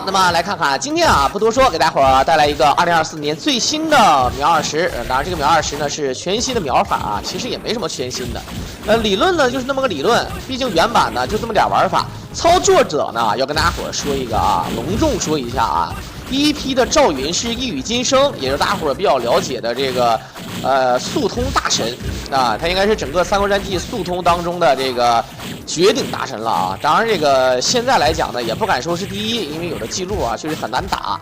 好，那么来看看今天啊，不多说，给大伙儿带来一个2024年最新的秒20。当然，这个秒20呢是全新的秒法啊，其实也没什么全新的。理论呢就是那么个理论，毕竟原版呢就这么点玩法。操作者呢要跟大家伙儿说一个啊，隆重说一下啊，第一批的赵云是一语金声，也是大家伙儿比较了解的这个速通大神啊，他应该是整个《三国战记》速通当中的这个绝顶大神了啊！当然，这个现在来讲呢，也不敢说是第一，因为有的记录啊确实很难打。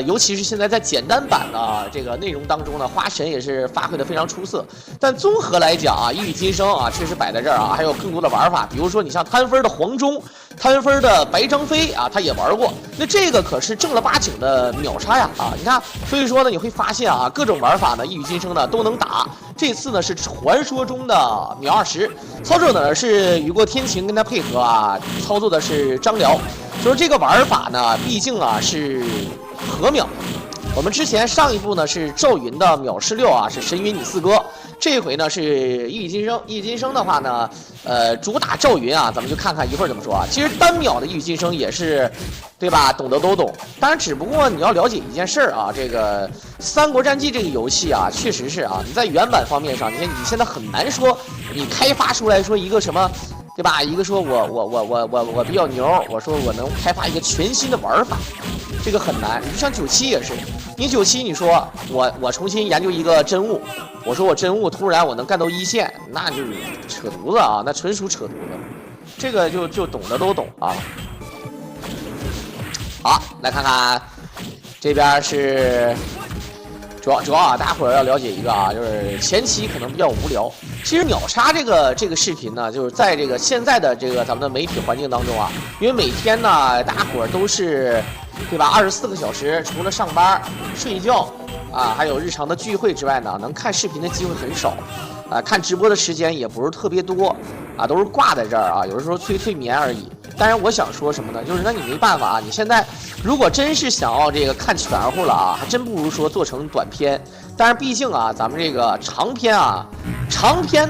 尤其是现在在简单版的这个内容当中呢，花神也是发挥的非常出色。但综合来讲啊，一语金声啊，确实摆在这儿啊，还有更多的玩法，比如说你像摊分的黄忠、摊分的白张飞啊，他也玩过。那这个可是正儿八经的秒杀呀啊！你看，所以说呢，你会发现啊，各种玩法呢，一语金声呢都能打。这次呢是传说中的秒20，操作呢是雨过天晴跟他配合啊，操作的是张辽。就是这个玩法呢，毕竟啊是和秒。我们之前上一部呢是赵云的秒16啊，是神云你四哥。这回呢是一语金声，一语金声的话呢，主打赵云啊，咱们就看看一会儿怎么说啊。其实单秒的一语金声也是，对吧？懂的都懂。当然，只不过你要了解一件事儿啊，这个《三国战记》这个游戏啊，确实是啊，你在原版方面上，你现在很难说你开发出来说一个什么。对吧？一个说我比较牛，我说我能开发一个全新的玩法，这个很难。你就像97也是，你97你说我重新研究一个真物，我说我真物突然我能干到1线，那就是扯犊子啊，那纯属扯犊子。这个就懂的都懂啊。好，来看看这边是。主要啊，大家伙儿要了解一个啊，就是前期可能比较无聊。其实秒杀这个视频呢，就是在这个现在的这个咱们的媒体环境当中啊，因为每天呢，大家伙儿都是，对吧？24个小时，除了上班、睡觉啊，还有日常的聚会之外呢，能看视频的机会很少，啊，看直播的时间也不是特别多，啊，都是挂在这儿啊，有的时候催眠而已。当然，我想说什么呢？就是那你没办法啊，你现在如果真是想要这个看全乎了啊，还真不如说做成短片。但是毕竟啊，咱们这个长篇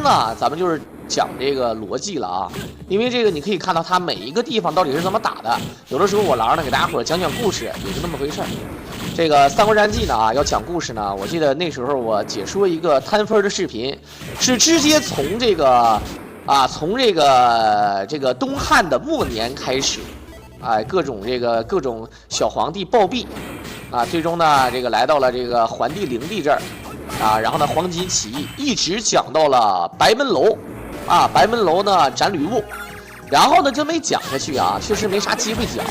呢，咱们就是讲这个逻辑了啊。因为这个你可以看到它每一个地方到底是怎么打的。有的时候我狼呢给大家伙讲故事，也就那么回事儿。这个《三国战记》呢啊，要讲故事呢，我记得那时候我解说一个摊分的视频，是直接从这个。从这个东汉的末年开始，各种小皇帝暴毙，啊，最终呢这个来到了这个桓帝灵帝这儿，啊，然后呢黄巾起义一直讲到了白门楼，啊，白门楼呢斩吕布，然后呢就没讲下去啊，确实没啥机会讲，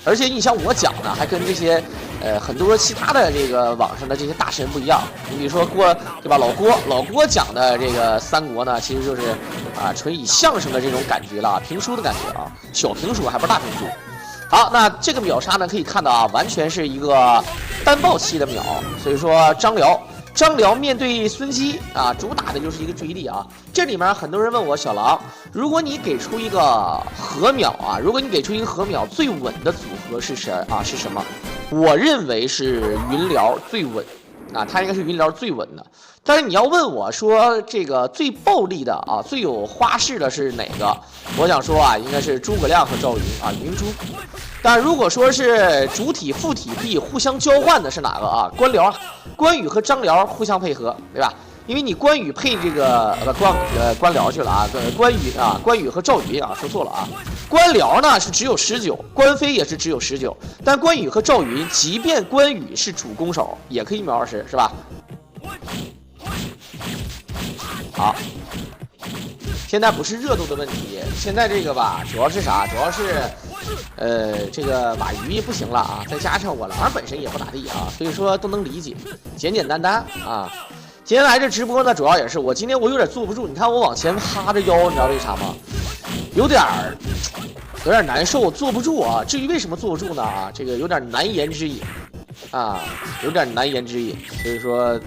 而且你像我讲呢，还跟这些很多其他的这个网上的这些大神不一样，你比如说对吧？老郭讲的这个三国呢，其实就是啊纯以相声的这种感觉了，评书的感觉啊，小评书还不是大评书。好，那这个秒杀呢，可以看到啊，完全是一个单爆期的秒，所以说张辽面对孙基啊，主打的就是一个注意力啊。这里面很多人问我小狼，如果你给出一个和秒啊，最稳的组合是谁啊？是什么？我认为是云辽最稳啊，他应该是云辽最稳的。但是你要问我说这个最暴力的啊，最有花式的是哪个？我想说啊，应该是诸葛亮和赵云啊，云朱。但如果说是主体副体可以互相交换的是哪个啊？关羽和张辽互相配合，对吧？因为你关羽配这个关辽去了啊，关羽和赵云啊，说错了啊。关辽呢是只有19，关飞也是只有19，但关羽和赵云，即便关羽是主攻手，也可以秒20，是吧？好，现在不是热度的问题，现在这个吧，主要是啥？主要是，这个马鱼不行了啊，再加上我狼本身也不咋地啊，所以说都能理解，简简单单啊。今天来这直播呢，主要也是我今天我有点坐不住，你看我往前趴着腰，你知道为啥吗？有点难受，坐不住啊。至于为什么坐不住呢？啊，这个有点难言之隐啊，有点难言之隐，所以说。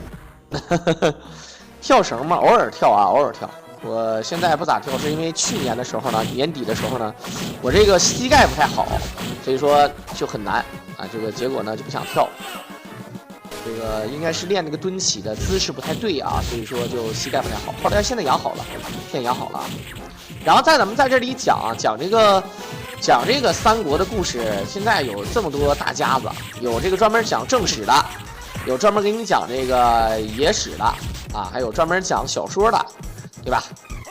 跳绳嘛，偶尔跳啊，偶尔跳。我现在不咋跳，是因为去年的时候呢，年底的时候呢，我这个膝盖不太好，所以说就很难啊。这个结果呢就不想跳。这个应该是练那个蹲起的姿势不太对啊，所以说就膝盖不太好。后来现在养好了，现在养好了。然后咱们在这里讲这个讲这个三国的故事，现在有这么多大家子，有这个专门讲正史的，有专门给你讲这个野史的啊，还有专门讲小说的，对吧？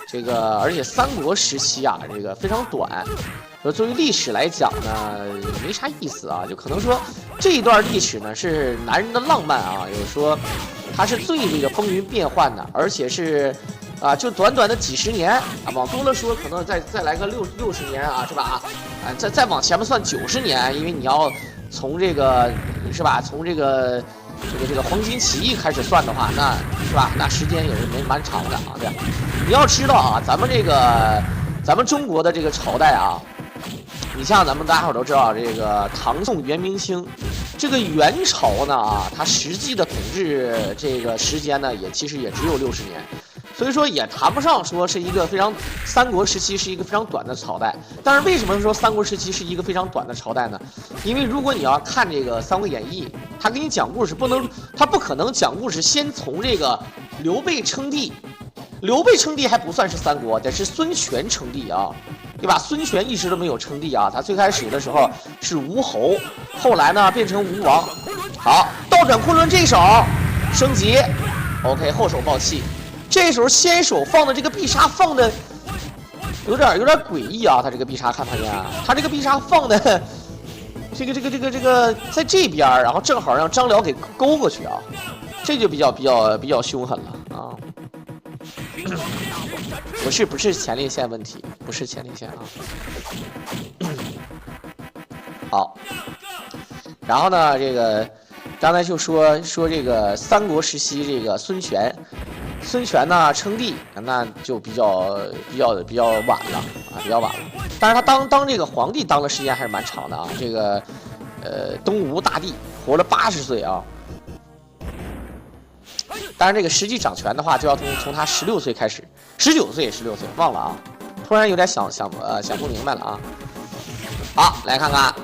这个而且三国时期啊，这个非常短。作为历史来讲呢，没啥意思啊，就可能说这一段历史呢是男人的浪漫啊，就是说它是最这个风云变幻的，而且是啊，就短短的几十年啊，往多了说可能再来个60年啊，是吧？啊，再往前面算90年，因为你要从这个是吧，从这个黄巾起义开始算的话，那是吧？那时间也是蛮长的啊，对。你要知道啊，咱们中国的这个朝代啊。你像咱们大伙都知道，这个唐宋元明清，这个元朝呢啊，它实际的统治这个时间呢，其实也只有60年，所以说也谈不上说是一个三国时期是一个非常短的朝代。但是为什么说三国时期是一个非常短的朝代呢？因为如果你要看这个《三国演义》，他给你讲故事他不可能讲故事先从这个刘备称帝，刘备称帝还不算是三国，得是孙权称帝啊。对吧？孙权一直都没有称帝啊，他最开始的时候是吴侯，后来呢变成吴王。好，倒转昆仑这手升级 ，OK， 后手爆气，这时候先手放的这个必杀放的有点诡异啊，他这个必杀看见啊，他这个必杀放的这个在这边，然后正好让张辽给勾过去啊，这就比较凶狠了啊。不是前列腺问题，不是前列腺啊。好，然后呢，这个刚才就说这个三国时期，这个孙权呢称帝，那就比较晚了啊，比较晚了。但是他当这个皇帝当的时间还是蛮长的啊，这个东吴大帝活了80岁啊。当然，这个实际掌权的话，就要从他16岁开始，19岁忘了啊，突然有点想不明白了啊。好，来看看，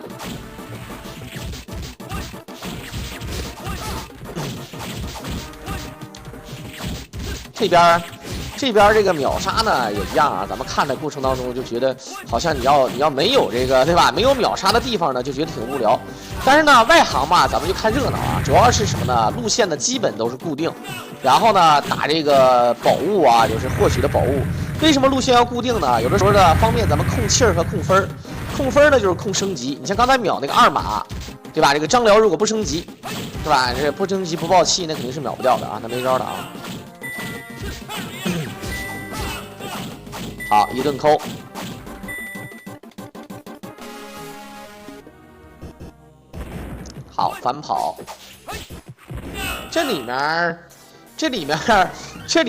这边这个秒杀呢也一样啊，咱们看的过程当中就觉得好像你要没有这个对吧，没有秒杀的地方呢就觉得挺无聊。但是呢，外行嘛，咱们就看热闹啊，主要是什么呢？路线的基本都是固定，然后呢打这个宝物啊，就是获取的宝物。为什么路线要固定呢？有的时候呢方便咱们控气儿和控分，控分呢就是控升级。你像刚才秒那个2马，对吧？这个张辽如果不升级，是吧？这不升级不爆气，那肯定是秒不掉的啊，那没招的啊。好，一顿抠。好，反跑。这里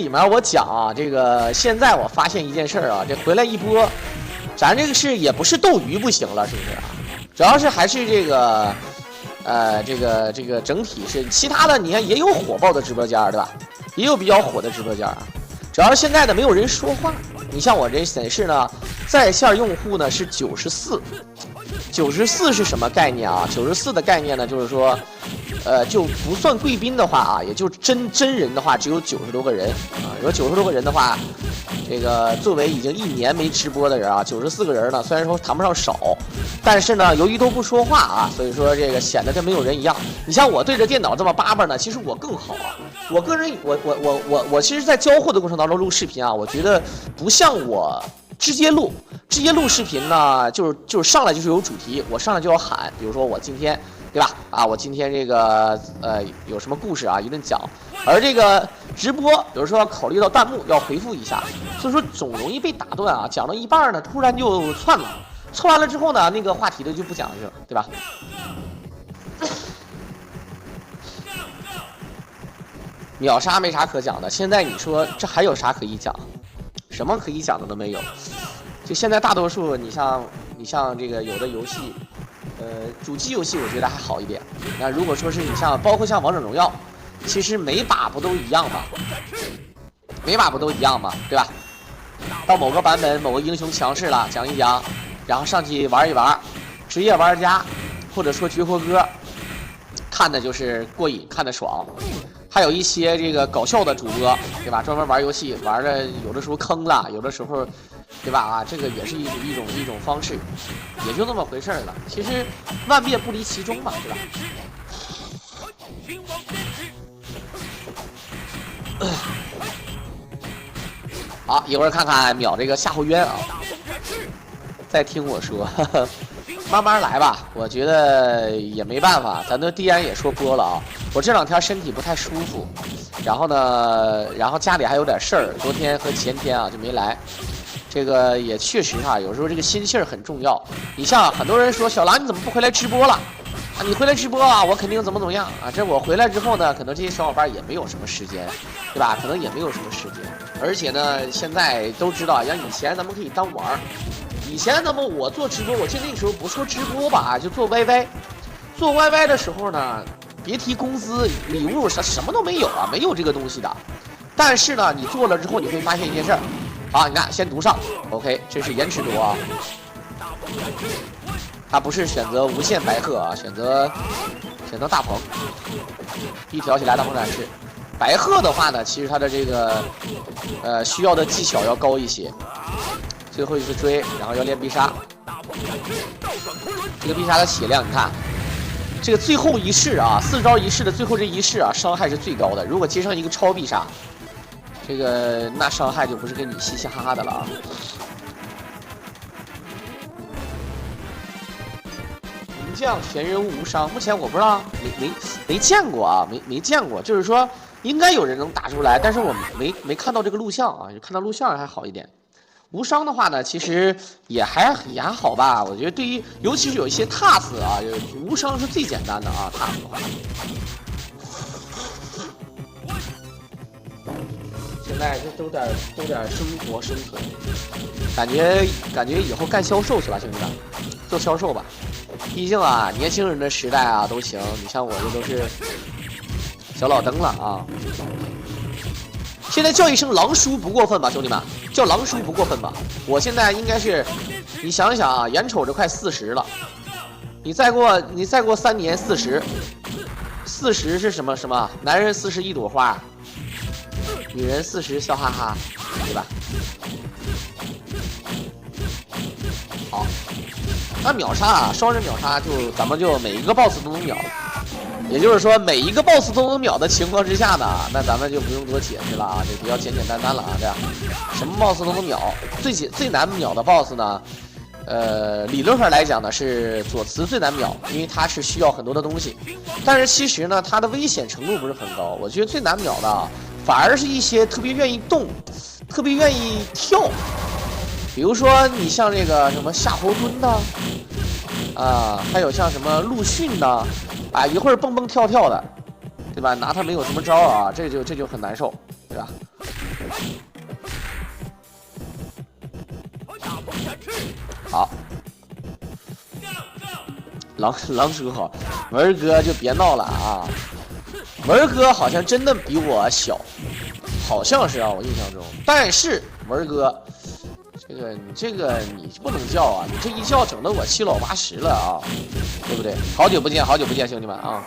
面我讲啊，这个现在我发现一件事啊，这回来一波，咱这个是也不是斗鱼不行了，是不是啊？主要是还是这个，这个整体是其他的，你看也有火爆的直播间，对吧？也有比较火的直播间，主要是现在呢没有人说话。你像我这显示呢，在线用户呢是94是什么概念啊？94的概念呢，就是说，就不算贵宾的话啊，也就真人的话只有90多个人啊。有90多个人的话，这个作为已经1年没直播的人啊，94个人呢，虽然说谈不上少，但是呢，由于都不说话啊，所以说这个显得跟没有人一样。你像我对着电脑这么叭叭呢，其实我更好啊。我个人，我其实，在交互的过程当中录视频啊，我觉得不像我直接录视频呢，就是上来就是有主题，我上来就要喊，比如说我今天，对吧？啊，我今天这个有什么故事啊，一顿讲。而这个直播，有时候要考虑到弹幕要回复一下，所以说总容易被打断啊。讲到一半呢，突然就窜了，窜完了之后呢，那个话题的就不讲去了，对吧？秒杀没啥可讲的，现在你说这还有啥可以讲？什么可以讲的都没有。就现在大多数，你像这个有的游戏，主机游戏我觉得还好一点。那如果说是你包括像王者荣耀，其实每把不都一样吗？每把不都一样吗？对吧？到某个版本某个英雄强势了，讲一讲，然后上去玩一玩，职业玩家或者说绝活哥，看的就是过瘾，看的爽。还有一些这个搞笑的主播，对吧？专门玩游戏，玩的有的时候坑了，有的时候对吧？啊，这个也是一种方式，也就那么回事了。其实万变不离其宗嘛，对吧？好，一会儿看看秒这个夏侯渊啊，再听我说，呵呵，慢慢来吧。我觉得也没办法，咱的迪安也说播了啊，我这2天身体不太舒服，然后呢，家里还有点事儿，昨天和前天啊就没来。这个也确实啊，有时候这个心气儿很重要。你像很多人说小狼你怎么不回来直播了？啊，你回来直播啊，我肯定怎么样啊？这我回来之后呢，可能这些小伙伴也没有什么时间，对吧？可能也没有什么时间。而且呢，现在都知道，像以前咱们可以当玩儿，以前咱们我做直播，我记得那个时候不说直播吧，就做 YY， 做 YY 的时候呢，别提工资、礼物什么都没有啊，没有这个东西的。但是呢，你做了之后，你会发现一件事儿。好，你看，先读上 ，OK， 这是延迟读啊，他不是选择无限白鹤啊，选择大鹏，一挑起来大鹏展翅。白鹤的话呢，其实它的这个需要的技巧要高一些。最后一次追，然后要练必杀，这个必杀的血量，你看，这个最后一式啊，4招一式的最后这一式啊，伤害是最高的。如果接上一个超必杀。这个那伤害就不是跟你嘻嘻哈哈的了啊！名将全人物无伤，目前我不知道，没见过啊，没见过。就是说，应该有人能打出来，但是我没看到这个录像啊，看到录像还好一点。无伤的话呢，其实也还好吧。我觉得对于尤其是有一些 TAS 啊，无伤是最简单的啊 ，TAS 的话。现在就都点生活生存，感觉以后干销售去了，兄弟们，做销售吧。毕竟啊，年轻人的时代啊都行，你像我这都是小老登了啊。现在叫一声狼叔不过分吧，兄弟们，叫狼叔不过分吧。我现在应该是，你想一想啊，眼瞅着快40了，你再过3年40是什么？男人40一朵花。女人40笑哈哈，对吧？好，那秒杀啊，双人秒杀咱们就每一个 BOSS 都能秒，也就是说每一个 BOSS 都能秒的情况之下呢，那咱们就不用多解释了啊，这比较简单了啊，这样什么 BOSS 都能秒，最难秒的 BOSS 呢？理论上来讲呢是左慈最难秒，因为它是需要很多的东西，但是其实呢它的危险程度不是很高，我觉得最难秒的反而是一些特别愿意动、特别愿意跳，比如说你像这个什么夏侯惇的，啊，还有像什么陆逊的，啊，一会儿蹦蹦跳跳的，对吧？拿他没有什么招啊，这就很难受，对吧？好，狼叔好，文哥就别闹了啊！文哥好像真的比我小，好像是啊，我印象中。但是文哥，这个你不能叫啊！你这一叫，整得我7老8十了啊，对不对？好久不见，兄弟们啊！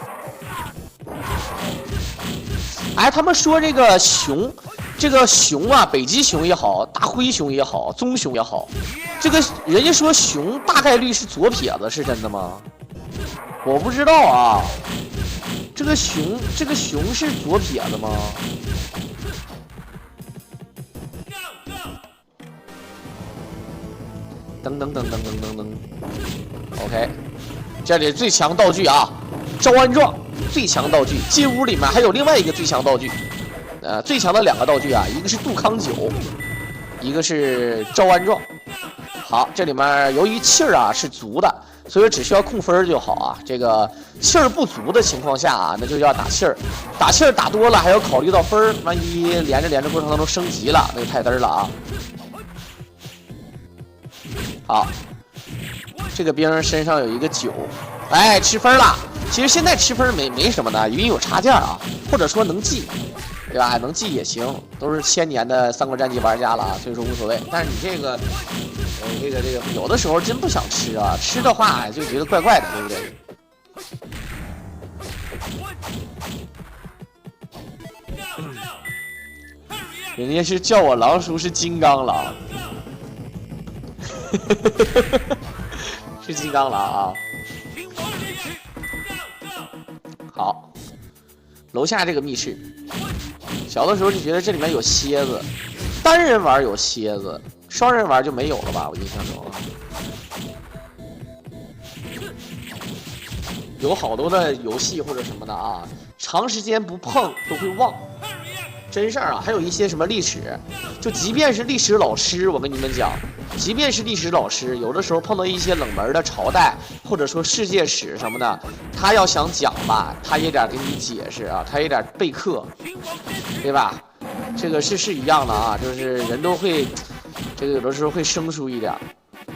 哎，他们说这个熊啊，北极熊也好，大灰熊也好，棕熊也好，这个人家说熊大概率是左撇子，是真的吗？我不知道啊。这个熊是左撇子吗？噔 ，OK， 这里最强道具啊，招安状最强道具，进屋里面还有另外一个最强道具。最强的2个道具啊，一个是杜康酒，一个是招安状。好，这里面由于气儿啊是足的，所以只需要控分就好啊。这个气儿不足的情况下啊，那就要打气儿，打气儿打多了还要考虑到分儿，万一连着过程当中升级了，那就太嘚儿了啊。好，这个兵身上有一个9，哎，吃分了。其实现在吃分没什么的，因为有插件啊，或者说能记。对吧？能记也行，都是1000年的3国战记玩家了啊，所以说无所谓。但是你这个，有的时候真不想吃啊，吃的话就觉得怪怪的，对不对？人家是叫我狼叔是金刚狼，是金刚狼啊。好，楼下这个密室，小的时候就觉得这里面有蝎子，单人玩有蝎子，双人玩就没有了吧？我印象中有好多的游戏或者什么的啊，长时间不碰都会忘。真事儿啊，还有一些什么历史，就即便是历史老师，我跟你们讲，即便是历史老师，有的时候碰到一些冷门的朝代，或者说世界史什么的，他要想讲吧，他也得给你解释啊，他也得备课，对吧？这个是一样的啊，就是人都会，这个有的时候会生疏一点。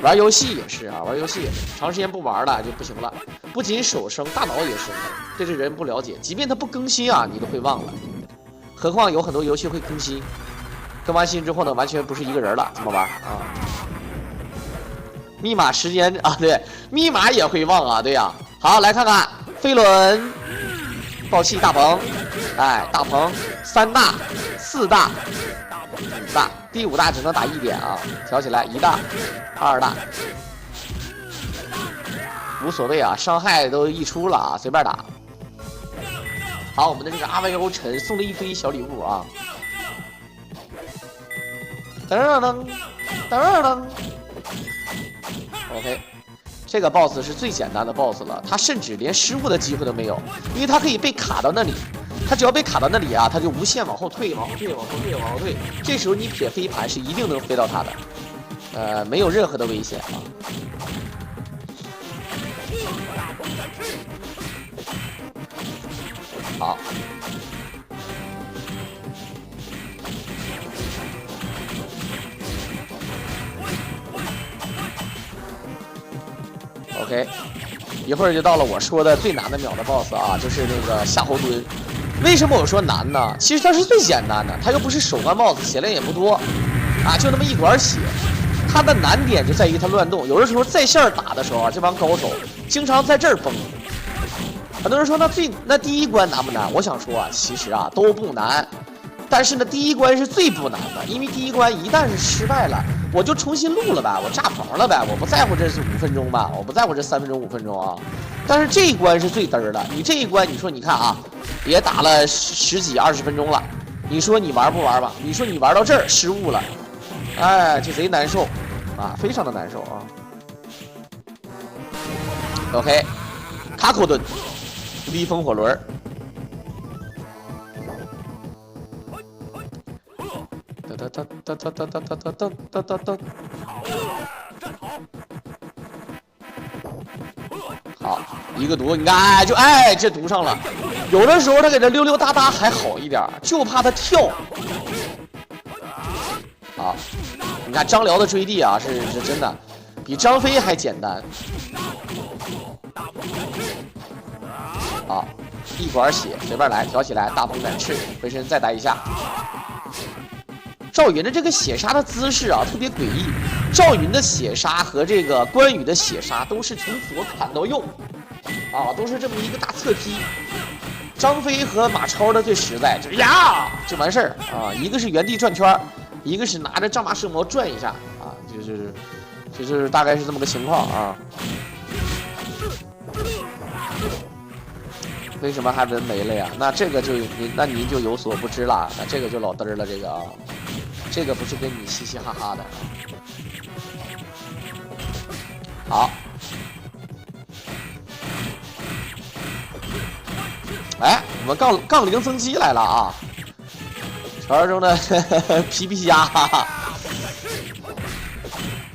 玩游戏也是啊，玩游戏也是，长时间不玩了就不行了，不仅手生，大脑也生了，对这人不了解，即便他不更新啊，你都会忘了。何况有很多游戏会更新，更完新之后呢，完全不是一个人了，怎么玩啊？密码时间啊，对，密码也会忘啊，对呀。好，来看看飞轮、爆气大鹏，哎，大鹏3大、4大、5大，第5大只能打1点啊，调起来1大、2大，无所谓啊，伤害都溢出了啊，随便打。好，我们的这个阿维欧陈送了一堆小礼物啊！噔噔噔噔 ，OK， 这个 BOSS 是最简单的 BOSS 了，他甚至连失误的机会都没有，因为他可以被卡到那里，他只要被卡到那里啊，他就无限往后退，往后退，往后退，往后退。这时候你撇飞盘是一定能飞到他的，没有任何的危险啊。好，OK， 一会儿就到了我说的最难的秒的 BOSS 啊，就是那个夏侯惇。为什么我说难呢？其实它是最简单的，它又不是手关 BOSS， 血量也不多啊，就那么一管血。它的难点就在于它乱动，有的时候在线打的时候啊，这帮高手经常在这儿崩。很多人说那第一关难不难？我想说啊，其实啊都不难，但是呢第一关是最不难的，因为第一关一旦是失败了，我就重新录了呗，我炸棚了呗，我不在乎这是5分钟吧，我不在乎这3分钟5分钟啊。但是这一关是最嘚儿的，你这一关你说你看啊，也打了10几20分钟了，你说你玩不玩吧？你说你玩到这儿失误了，哎，就贼难受啊，非常的难受啊。OK， 卡口顿。逆风火轮，哒哒哒哒哒哒哒哒哒哒哒哒。好，一个毒，你看，这毒上了。有的时候他给这溜溜达达还好一点，就怕他跳。好，你看张辽的追地啊，是真的，比张飞还简单。好，一管血随便来，挑起来，大鹏展翅，回身再打一下。赵云的这个血杀的姿势啊，特别诡异。赵云的血杀和这个关羽的血杀都是从左砍到右，啊，都是这么一个大侧踢。张飞和马超的最实在，就是呀就完事儿啊，一个是原地转圈，一个是拿着丈八蛇矛转一下啊，就是大概是这么个情况啊。为什么还人没了呀？那这个就您就有所不知了，那这个就老嘚儿了，这个啊，这个不是跟你嘻嘻哈哈的。好，哎，我们杠铃增肌来了啊！传说中的皮皮虾，哈哈。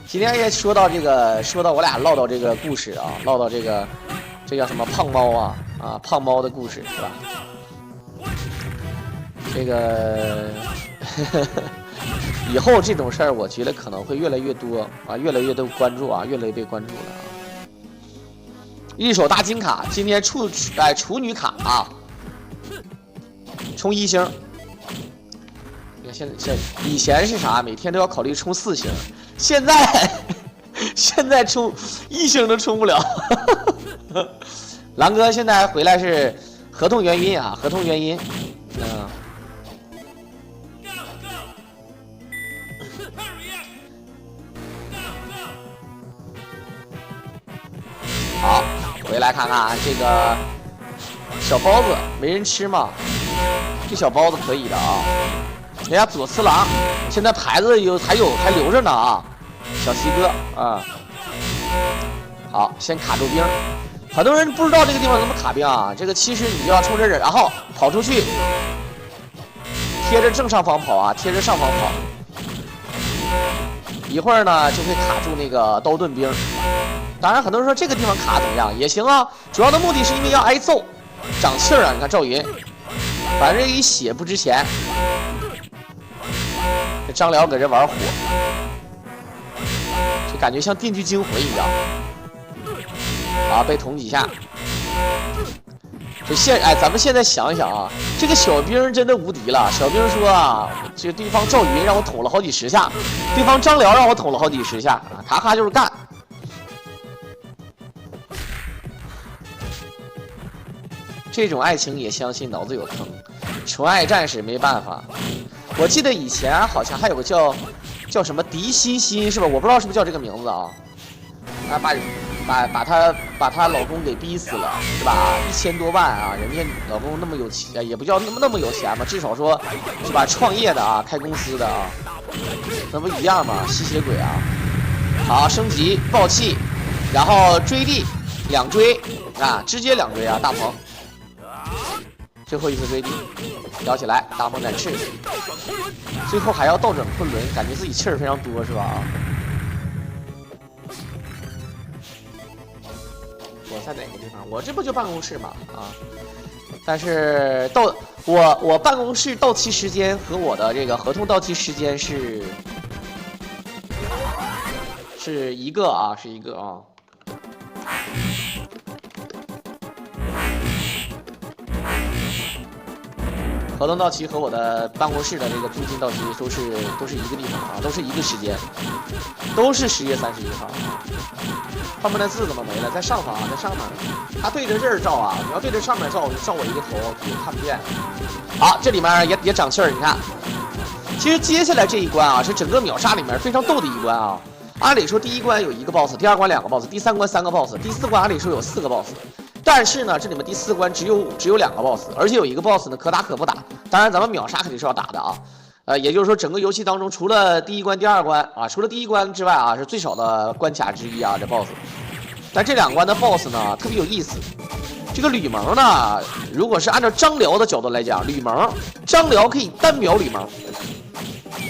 今天也说到我俩唠叨这个故事啊，唠叨这叫什么胖猫啊。胖猫的故事是吧？这个以后这种事儿，我觉得可能会越来越多啊，越来越多关注啊，越来越被关注了啊。一手大金卡，今天处女卡啊，冲1星。你看现在以前是啥？每天都要考虑冲4星，现在冲1星都冲不了。狼哥现在回来是合同原因啊，合同原因，来看看这个小包子，没人吃吗？这小包子可以的啊。人家左次郎现在牌子还留着呢啊，小西哥啊。好，先卡住兵。很多人不知道这个地方怎么卡兵啊，这个其实你就要冲着人，然后跑出去，贴着正上方跑啊，贴着上方跑。一会儿呢就会卡住那个刀盾兵。当然，很多人说这个地方卡怎么样也行啊，主要的目的是因为要挨揍，长气儿啊。你看赵云，反正一血不值钱。这张辽搁这玩火，就感觉像电锯惊魂一样。啊，被捅几下。咱们现在想一想啊，这个小兵真的无敌了。小兵说啊，这对方赵云让我捅了好几十下，对方张辽让我捅了好几十下，咔咔就是干。这种爱情也相信脑子有坑，纯爱战士没办法。我记得以前好像还有个叫什么狄欣欣是吧？我不知道是不是叫这个名字啊。把她老公给逼死了是吧？1000多万啊，人家老公那么有钱，也不叫那么有钱吧，至少说是吧，创业的啊，开公司的啊，那不一样吗？吸血鬼啊！好，升级爆气，然后追地2追啊，直接2追啊，大鹏。最后一次追地，摇起来，大鹏展翅，最后还要倒转昆仑，感觉自己气儿非常多是吧？啊。我在哪个地方？我这不就办公室嘛啊！但是我办公室到期时间和我的这个合同到期时间是一个啊，是一个啊。合同到期和我的办公室的这个租金到期都是一个地方啊，都是一个时间，都是10月31号。后面的字怎么没了？在上方啊，在上面。他对着这儿照啊，你要对着上面照，照我一个头，你看不见。好，这里面也长气儿，你看。其实接下来这一关啊，是整个秒杀里面非常逗的一关啊。按理说第1关有1个 boss， 第2关2个 boss， 第3关3个 boss， 第4关按理说有4个 boss。但是呢，这里面第4关只有2个 boss， 而且有1个 boss 呢可打可不打。当然咱们秒杀肯定是要打的啊。也就是说，整个游戏当中，除了第1关、第2关啊，除了第1关之外啊，是最少的关卡之一啊，这 BOSS。但这2关的 BOSS 呢，特别有意思。这个吕蒙呢，如果是按照张辽的角度来讲，张辽可以单秒吕蒙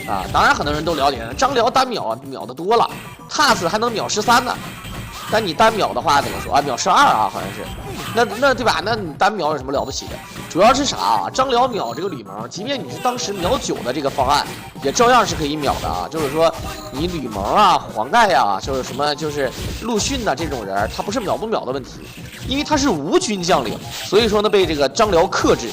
啊。当然，很多人都了解，张辽单秒的多了 ，TAS 还能秒13呢。但你单秒的话怎么说啊？秒12啊，好像是。那对吧？那你单秒有什么了不起的？主要是啥啊？张辽秒这个吕蒙，即便你是当时秒9的这个方案，也照样是可以秒的啊。就是说，你吕蒙啊、黄盖呀，就是什么就是陆逊呐这种人，他不是秒不秒的问题，因为他是无军将领，所以说呢被这个张辽克制。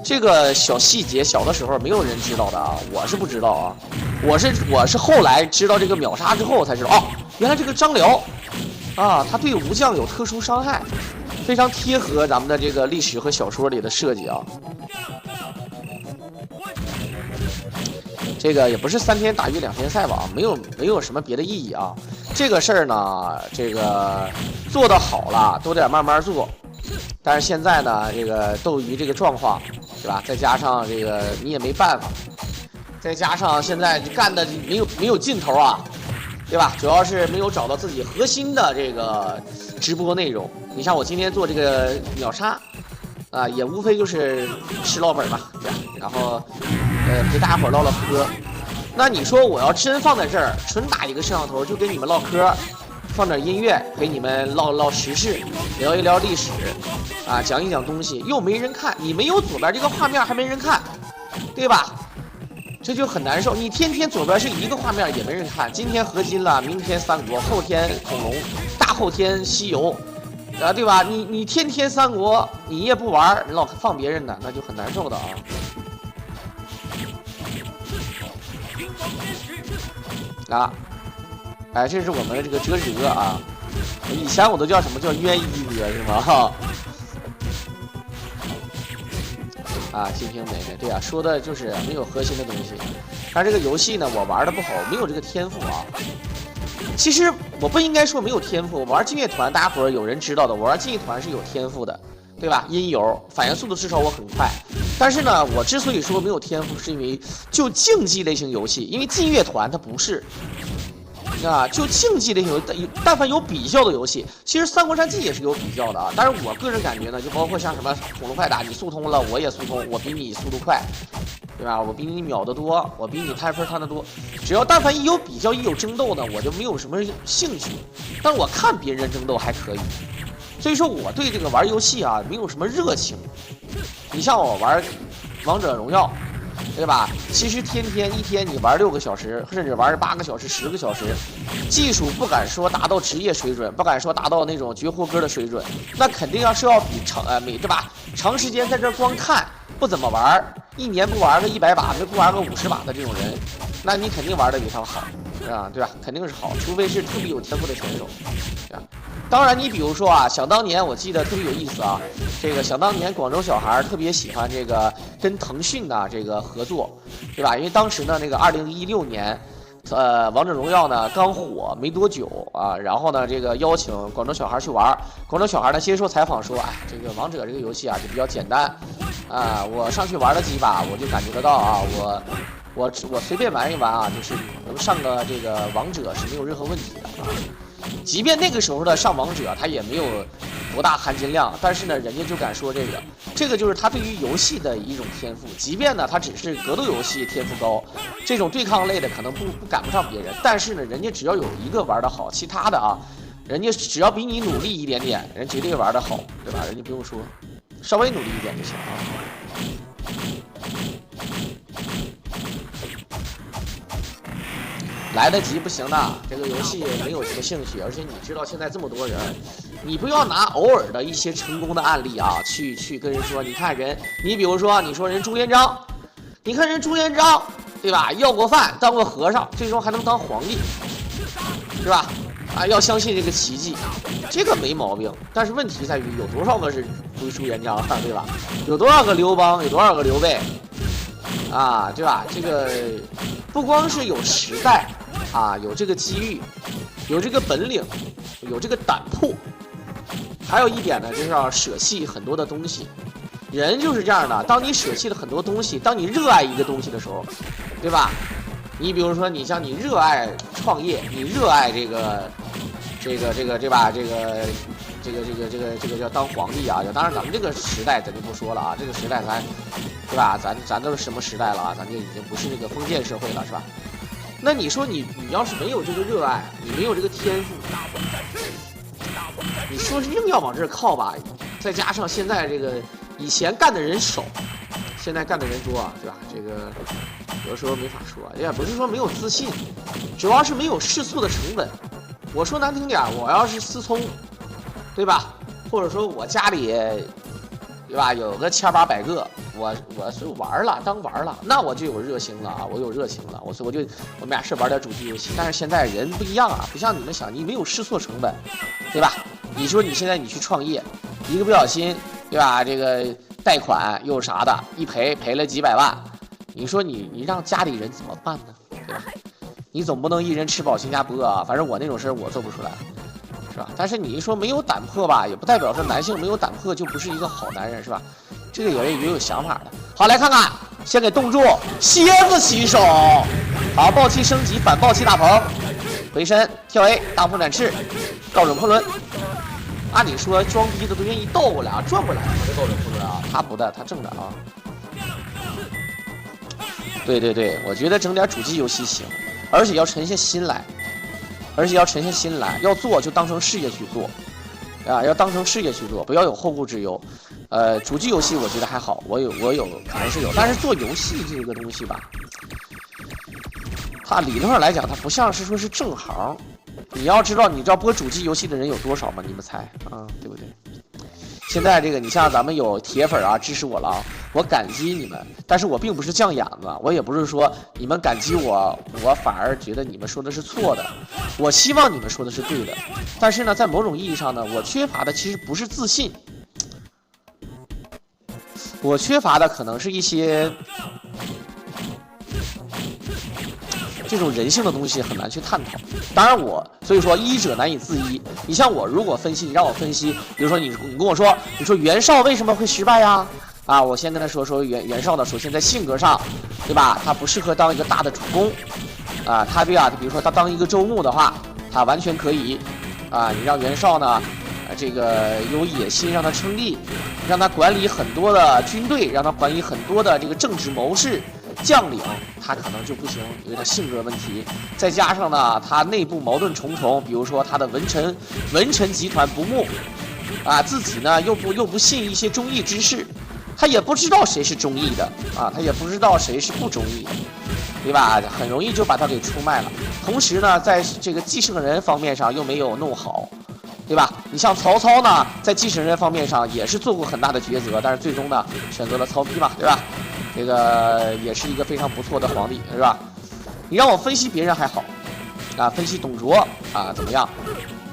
这个小细节，小的时候没有人知道的啊，我是不知道啊。我是后来知道这个秒杀之后才知道，哦，原来这个张辽啊，他对武将有特殊伤害。非常贴合咱们的这个历史和小说里的设计啊，这个也不是3天打鱼2天晒网，没有什么别的意义啊。这个事儿呢，这个做得好了都得慢慢做，但是现在呢，这个斗鱼这个状况，对吧？再加上这个你也没办法，再加上现在干的没有劲头啊。对吧？主要是没有找到自己核心的这个直播内容。你像我今天做这个秒杀，啊，也无非就是吃老本嘛，对吧？然后，陪大家伙唠唠嗑。那你说我要真放在这儿，纯打一个摄像头，就跟你们唠嗑，放点音乐，陪你们唠唠时事，聊一聊历史，啊，讲一讲东西，又没人看，你没有左边这个画面还没人看，对吧？这就很难受，你天天左边是一个画面也没人看，今天合金了，明天三国，后天恐龙，大后天西游，啊，对吧？你天天三国，你也不玩，你老放别人的，那就很难受的啊。啊，哎，这是我们的这个折纸哥啊，以前我都叫什么叫冤一哥是吗？哈。啊，金瓶梅对啊，说的就是没有核心的东西。但这个游戏呢，我玩的不好，没有这个天赋啊。其实我不应该说没有天赋，我玩劲乐团，大家伙儿有人知道的，我玩劲乐团是有天赋的，对吧？音游反应速度至少我很快，但是呢，我之所以说没有天赋，是因为就竞技类型游戏，因为劲乐团它不是。啊，就竞技类型，但凡有比较的游戏，其实《三国杀记》也是有比较的啊。但是我个人感觉呢，就包括像什么恐龙快打，你速通了，我也速通，我比你速度快，对吧？我比你秒得多，我比你摊分摊得多。只要但凡一有比较，一有争斗呢，我就没有什么兴趣。但我看别人争斗还可以，所以说我对这个玩游戏啊没有什么热情。你像我玩王者荣耀。对吧？其实一天你玩6个小时，甚至玩8个小时、10个小时，技术不敢说达到职业水准，不敢说达到那种绝活哥的水准，那肯定要比对吧？长时间在这光看不怎么玩，1年不玩个100把，不玩个50把的这种人，那你肯定玩的比他好，啊，对吧？肯定是好，除非是特别有天赋的选手，对吧？当然，你比如说啊，想当年我记得特别有意思啊，这个想当年广州小孩特别喜欢这个跟腾讯的这个合作，对吧？因为当时呢，那个2016年，王者荣耀呢刚火没多久啊，然后呢，这个邀请广州小孩去玩，广州小孩呢接受采访说，哎，这个王者这个游戏啊就比较简单，啊，我上去玩了几把，我就感觉得到啊，我随便玩一玩啊，就是能上个这个王者是没有任何问题的啊。即便那个时候的上王者，他也没有多大含金量，但是呢，人家就敢说这个就是他对于游戏的一种天赋。即便呢，他只是格斗游戏天赋高，这种对抗类的可能不赶不上别人，但是呢，人家只要有一个玩得好，其他的啊，人家只要比你努力一点点，人绝对玩得好，对吧？人家不用说，稍微努力一点就行啊。来得及不行的，这个游戏没有什么兴趣，而且你知道现在这么多人，你不要拿偶尔的一些成功的案例啊，去跟人说，你看人，你比如说你说人朱元璋，你看人朱元璋，对吧？要过饭，当过和尚，最终还能当皇帝，是吧？啊，要相信这个奇迹，这个没毛病。但是问题在于有多少个是朱元璋，对吧？有多少个刘邦，有多少个刘备，啊，对吧？这个不光是有时代。啊，有这个机遇，有这个本领，有这个胆魄，还有一点呢，就是要舍弃很多的东西。人就是这样的，当你舍弃了很多东西，当你热爱一个东西的时候，对吧？你比如说，你像你热爱创业，你热爱这个，对吧？这个叫当皇帝啊！当然，咱们这个时代咱就不说了啊，这个时代对吧？咱都是什么时代了啊？咱就已经不是那个封建社会了，是吧？那你说你要是没有这个热爱，你没有这个天赋，你说是硬要往这儿靠吧？再加上现在这个以前干的人少，现在干的人多啊，对吧？这个有时候没法说，也不是说没有自信，主要是没有试错的成本。我说难听点，我要是思聪，对吧？或者说我家里，对吧？有个千八百个。我是玩了，当玩了，那我就有热情了啊！我有热情了，我们俩是玩点主机游戏，但是现在人不一样啊，不像你们想，你没有试错成本，对吧？你说你现在你去创业，一个不小心，对吧？这个贷款又啥的，一赔了几百万，你说你让家里人怎么办呢？对吧？你总不能一人吃饱全家不饿啊！反正我那种事儿我做不出来，是吧？但是你一说没有胆魄吧，也不代表说男性没有胆魄就不是一个好男人，是吧？这个也有想法的。好，来看看，先给冻住蝎子起手，好，暴气升级反暴气大鹏，回身跳 A 大鹏展翅，倒转昆仑。按理说装逼的都愿意倒过来啊，转过来这倒转昆仑啊，他不的，他正的啊。对，我觉得整点主机游戏行，而且要沉下心来，要做就当成事业去做。啊，要当成事业去做，不要有后顾之忧。主机游戏我觉得还好，我有可能是有，但是做游戏这个东西吧，它理论上来讲，它不像是说是正行。你要知道播主机游戏的人有多少吗？你们猜啊，对不对？现在这个，你像咱们有铁粉啊，支持我了啊，我感激你们，但是我并不是犟眼子，我也不是说你们感激我，我反而觉得你们说的是错的，我希望你们说的是对的，但是呢，在某种意义上呢，我缺乏的其实不是自信，我缺乏的可能是一些这种人性的东西很难去探讨。当然所以说医者难以自医。你像我，如果分析，你让我分析，比如说你跟我说，你说袁绍为什么会失败呀？啊，我先跟他说袁绍呢，首先在性格上，对吧？他不适合当一个大的主公，啊，他比如说他当一个州牧的话，他完全可以，啊，你让袁绍呢，这个有野心，让他称帝，让他管理很多的军队，让他管理很多的这个政治谋士。将领他可能就不行，因为他性格问题，再加上呢，他内部矛盾重重，比如说他的文臣集团不睦，啊，自己呢又不信一些忠义之士，他也不知道谁是忠义的啊，他也不知道谁是不忠义的，对吧？很容易就把他给出卖了。同时呢，在这个继承人方面上又没有弄好，对吧？你像曹操呢，在继承人方面上也是做过很大的抉择，但是最终呢选择了曹丕嘛，对吧？这个也是一个非常不错的皇帝，是吧？你让我分析别人还好，啊，分析董卓啊怎么样？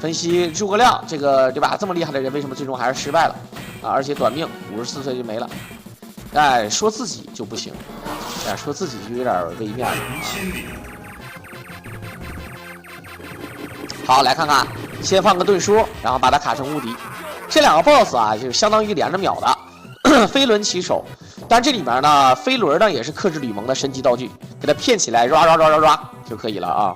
分析诸葛亮这个对吧？这么厉害的人为什么最终还是失败了啊？而且短命54岁就没了。哎，说自己就不行，哎，说自己就有点微妙。好，来看看，先放个盾书，然后把它卡成无敌。这两个 BOSS 啊，就是相当于连着秒的飞轮骑手。但这里面呢，飞轮呢也是克制吕蒙的神级道具，给它骗起来，抓就可以了啊。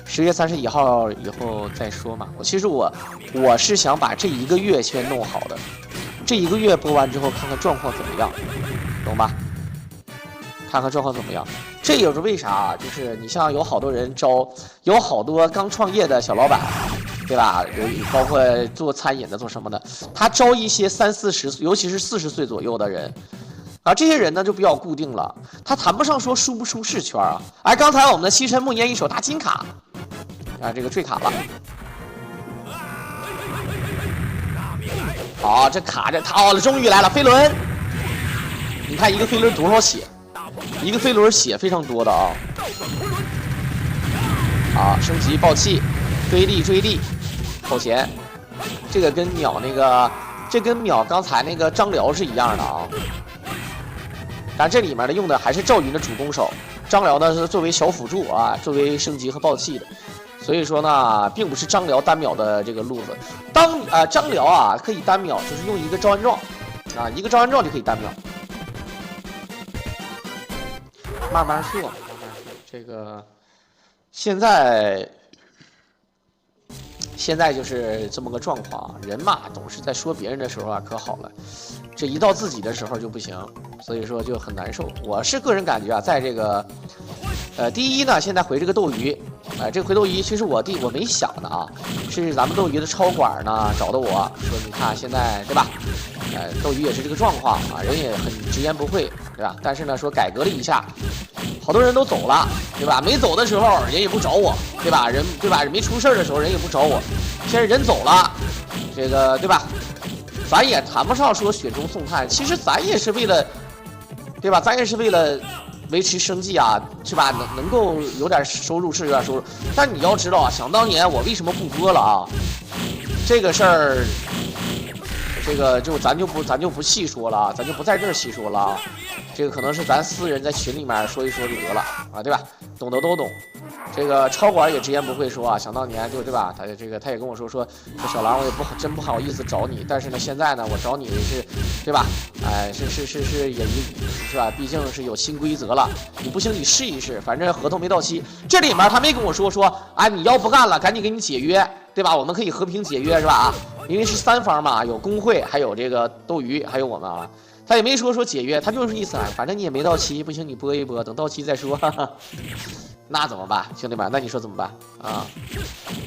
10月31号以后再说嘛。其实我是想把这1个月先弄好的，这1个月播完之后看看状况怎么样，懂吧？看看状况怎么样。这也是为啥，就是你像有好多人有好多刚创业的小老板。对吧？包括做餐饮的，做什么的，他招一些30-40岁，尤其是40岁左右的人，啊，这些人呢就比较固定了，他谈不上说舒不舒适圈啊。而刚才我们的西沉暮年一手大金卡，啊，这个坠卡了。好，这卡着好了，终于来了飞轮。你看一个飞轮多少血？一个飞轮血非常多的啊。好，升级爆气，追地。后弦，这个跟秒刚才那个张辽是一样的啊。但这里面呢用的还是赵云的主攻手，张辽呢是作为小辅助啊，作为升级和爆气的。所以说呢，并不是张辽单秒的这个路子。张辽啊可以单秒，就是用一个招安状啊，一个招安状就可以单秒。慢慢说。这个现在就是这么个状况，人嘛总是在说别人的时候啊可好了，这一到自己的时候就不行，所以说就很难受。我是个人感觉啊，在这个第一呢，现在回这个斗鱼，这个回斗鱼其实我没想的啊，是咱们斗鱼的超管呢找的我说，你看现在对吧，斗鱼也是这个状况啊，人也很直言不讳，对吧？但是呢说改革了一下。好多人都走了，对吧？没走的时候人也不找我，对吧？人没出事的时候人也不找我。现在人走了，这个对吧？咱也谈不上说雪中送炭，其实咱也是为了，对吧？咱也是为了维持生计啊，是吧？能够有点收入是有点收入，但你要知道啊，想当年我为什么不播了啊？这个事儿，这个咱就不细说了，咱就不在这儿细说了啊。这个可能是咱私人在群里面说一说就得了啊，对吧？懂的都懂。这个超管也直言不讳说啊，想当年就对吧？他也跟我说小狼，我也真不好意思找你，但是呢，现在呢，我找你是，对吧？哎，是也是吧？毕竟是有新规则了，你不行你试一试，反正合同没到期。这里面他没跟我说啊，你要不干了，赶紧给你解约，对吧？我们可以和平解约是吧？啊，因为是3方嘛，有工会，还有这个斗鱼，还有我们啊。他也没说解约，他就是意思啊，反正你也没到期，不行你播一播，等到期再说。哈哈，那怎么办，兄弟们？那你说怎么办啊？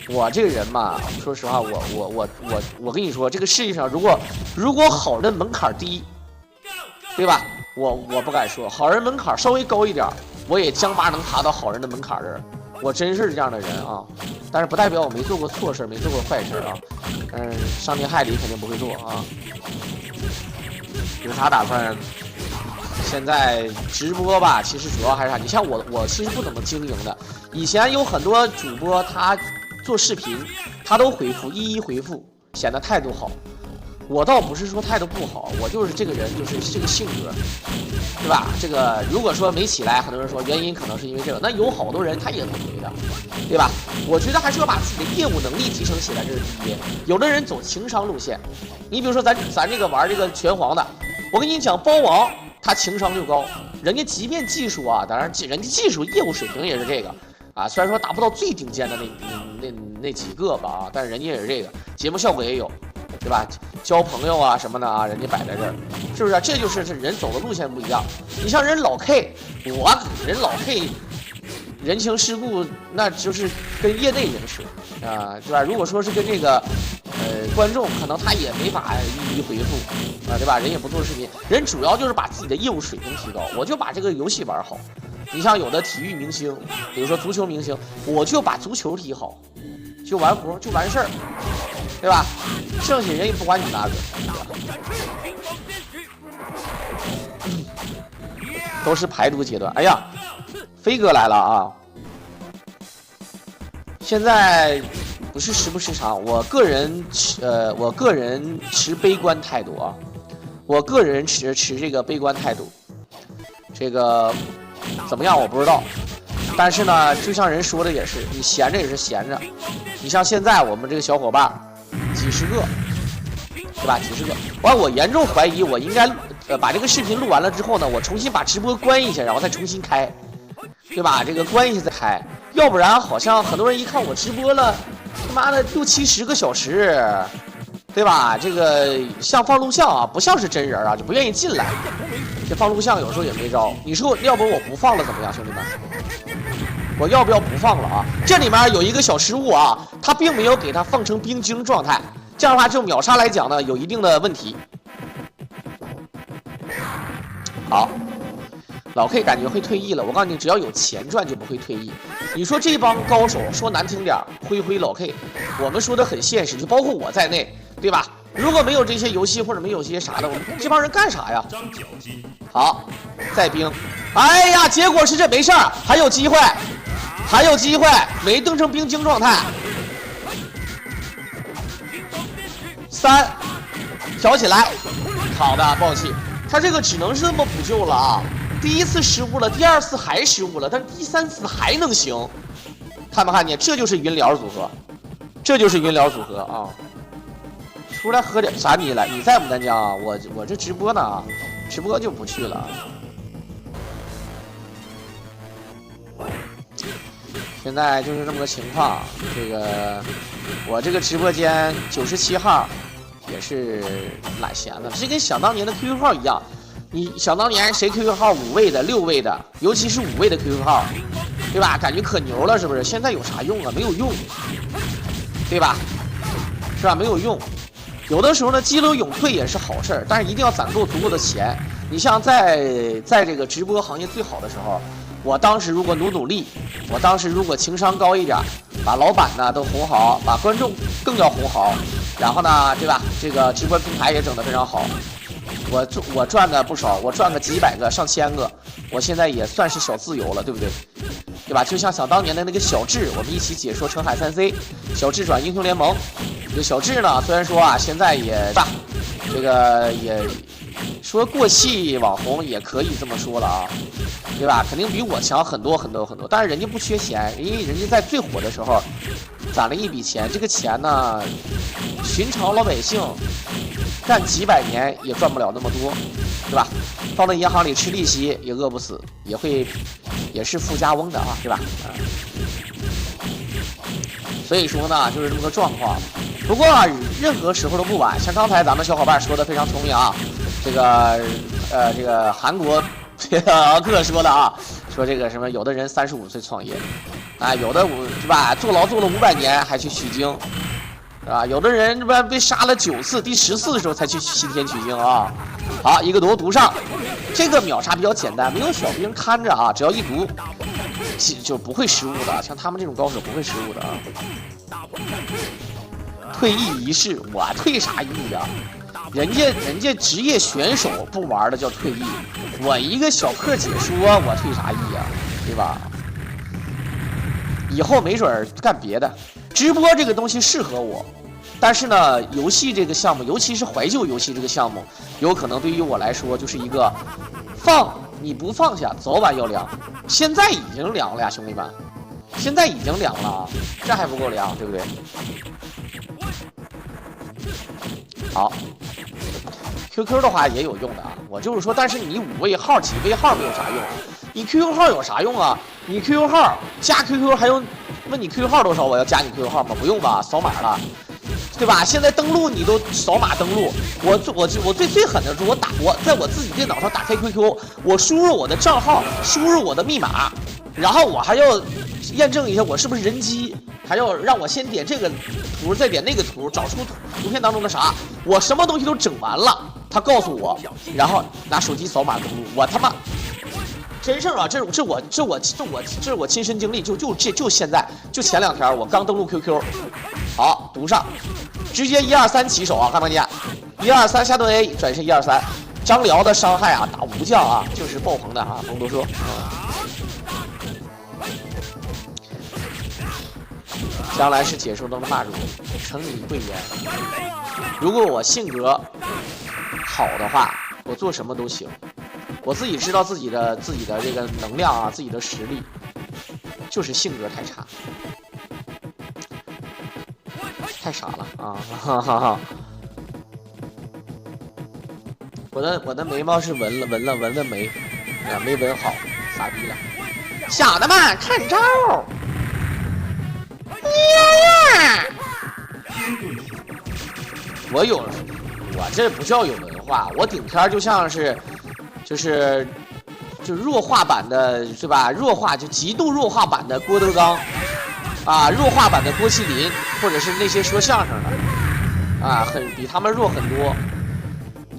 我这个人嘛，说实话，我跟你说，这个世界上如果好人门槛低，对吧？我不敢说，好人门槛稍微高一点，我也将把能爬到好人的门槛这儿。我真是这样的人啊，但是不代表我没做过错事，没做过坏事啊。伤天害理肯定不会做啊。有啥打算？现在直播吧，其实主要还是啥？你像我其实不怎么经营的。以前有很多主播他做视频，他都回复一一回复，显得态度好。我倒不是说态度不好，我就是这个人就是这个性格，对吧？这个如果说没起来，很多人说原因可能是因为这个，那有好多人他也很颓的，对吧？我觉得还是要把自己的业务能力提升起来，这是第一。有的人走情商路线，你比如说咱这个玩这个拳皇的，我跟你讲，包王他情商就高，人家即便技术啊，当然人家技术业务水平也是这个啊，虽然说达不到最顶尖的那几个吧啊，但是人家也是这个，节目效果也有。对吧？交朋友啊什么的啊，人家摆在这儿，是不是？这就是人走的路线不一样。你像人老 K， 人老 K， 人情世故那就是跟业内人士啊，对吧？如果说是跟这个观众，可能他也没法一一回复啊，对吧？人也不做视频，人主要就是把自己的业务水平提高，我就把这个游戏玩好。你像有的体育明星，比如说足球明星，我就把足球踢好，就完活就完事儿。对吧？剩下人也不管你那个，都是排毒阶段。哎呀，飞哥来了啊！现在不是时不时长，我个人持悲观态度啊，我个人持这个悲观态度，这个怎么样我不知道。但是呢，就像人说的也是，你闲着也是闲着。你像现在我们这个小伙伴。几十个，对吧？几十个。完，我严重怀疑我应该把这个视频录完了之后呢，我重新把直播关一下，然后再重新开，对吧？这个关一下再开，要不然好像很多人一看我直播了，他妈的6、70个小时，对吧？这个像放录像啊，不像是真人啊，就不愿意进来。这放录像有时候也没招。你说要不我不放了怎么样，兄弟们？我要不要不放了啊？这里面有一个小失误啊，他并没有给他放成冰晶状态，这样的话就秒杀来讲呢有一定的问题。好，老 K 感觉会退役了。我告诉你，只要有钱赚就不会退役。你说这帮高手说难听点，灰老 K， 我们说的很现实，就包括我在内，对吧？如果没有这些游戏或者没有这些啥的，我们这帮人干啥呀？好，再冰。哎呀，结果是这没事儿，还有机会。还有机会，没登成冰晶状态。3，挑起来，好的，暴气。他这个只能是这么补救了啊！第1次失误了，第2次还失误了，但是第3次还能行。看没看见？这就是云聊组合，这就是云聊组合啊！出来喝点啥？你来？你在牡丹江啊？我这直播呢，直播就不去了。现在就是这么个情况，这个我这个直播间97号也是懒闲的，这跟想当年的 QQ 号一样。你想当年谁 QQ 号5位的、6位的，尤其是5位的 QQ 号，对吧？感觉可牛了，是不是？现在有啥用啊？没有用，对吧？是吧？没有用。有的时候呢，激流勇退也是好事儿，但是一定要攒够足够的钱。你像在这个直播行业最好的时候。我当时如果努力，我当时如果情商高一点，把老板呢都哄好，把观众更要哄好，然后呢，对吧？这个直播平台也整得非常好，我赚的不少，我赚个几百个、上千个，我现在也算是小自由了，对不对？对吧？就像想当年的那个小智，我们一起解说澄海3C， 小智转英雄联盟。这个小智呢，虽然说啊，现在也吧，这个也说过气网红也可以这么说了啊。对吧？肯定比我强很多，但是人家不缺钱，因为人家在最火的时候攒了一笔钱，这个钱呢，寻常老百姓干几百年也赚不了那么多，对吧？放在银行里吃利息也饿不死，也是富家翁的啊，对吧？所以说呢，就是这么个状况。不过啊，任何时候都不晚。像刚才咱们小伙伴说的非常聪明啊，这个韩国。敖克说的啊，说这个什么，有的人35岁创业，啊，有的是吧，坐牢坐了500年还去取经，是吧？有的人这不被杀了9次，第10次的时候才去西天取经啊。好，一个毒上，这个秒杀比较简单，没有小兵看着啊，只要一毒，就不会失误的。像他们这种高手不会失误的啊。退役仪式，我退啥役呀？人家职业选手不玩的叫退役，我一个小破解说，我退啥役呀？对吧？以后没准干别的，直播这个东西适合我，但是呢，游戏这个项目，尤其是怀旧游戏这个项目，有可能对于我来说就是一个你不放下，早晚要凉。现在已经凉了呀，兄弟们，现在已经凉了啊，这还不够凉，对不对？好 ，QQ 的话也有用的啊，我就是说，但是你5位号、几位号没有啥用，你 QQ 号有啥用啊？你 QQ 号加 QQ还用问你 QQ 号多少？我要加你 QQ 号吗？不用吧，扫码了。对吧？现在登录你都扫码登录，我最狠的是我在我自己电脑上打开 QQ， 我输入我的账号，输入我的密码，然后我还要验证一下我是不是人机，还要让我先点这个图，再点那个图，找出图片当中的啥，我什么东西都整完了，他告诉我，然后拿手机扫码登录，我他妈。真事儿啊，这是我亲身经历，就现在，就前2天我刚登录 QQ， 好读上，直接123起手啊，看没见？123下蹲 A 转身123，张辽的伤害啊打无将啊，就是爆棚的啊，甭多说。将来是解说中的霸主，承你贵言。如果我性格好的话，我做什么都行。我自己知道自己的这个能量啊，自己的实力，就是性格太差，太傻了啊！哈哈哈。我的眉毛是纹了没，啊没纹好，傻逼了。小的们看招！我这不叫有文化，我顶天就像是。就弱化版的，对吧？弱化就极度弱化版的郭德纲，啊，弱化版的郭麒麟，或者是那些说相声的，啊，比他们弱很多，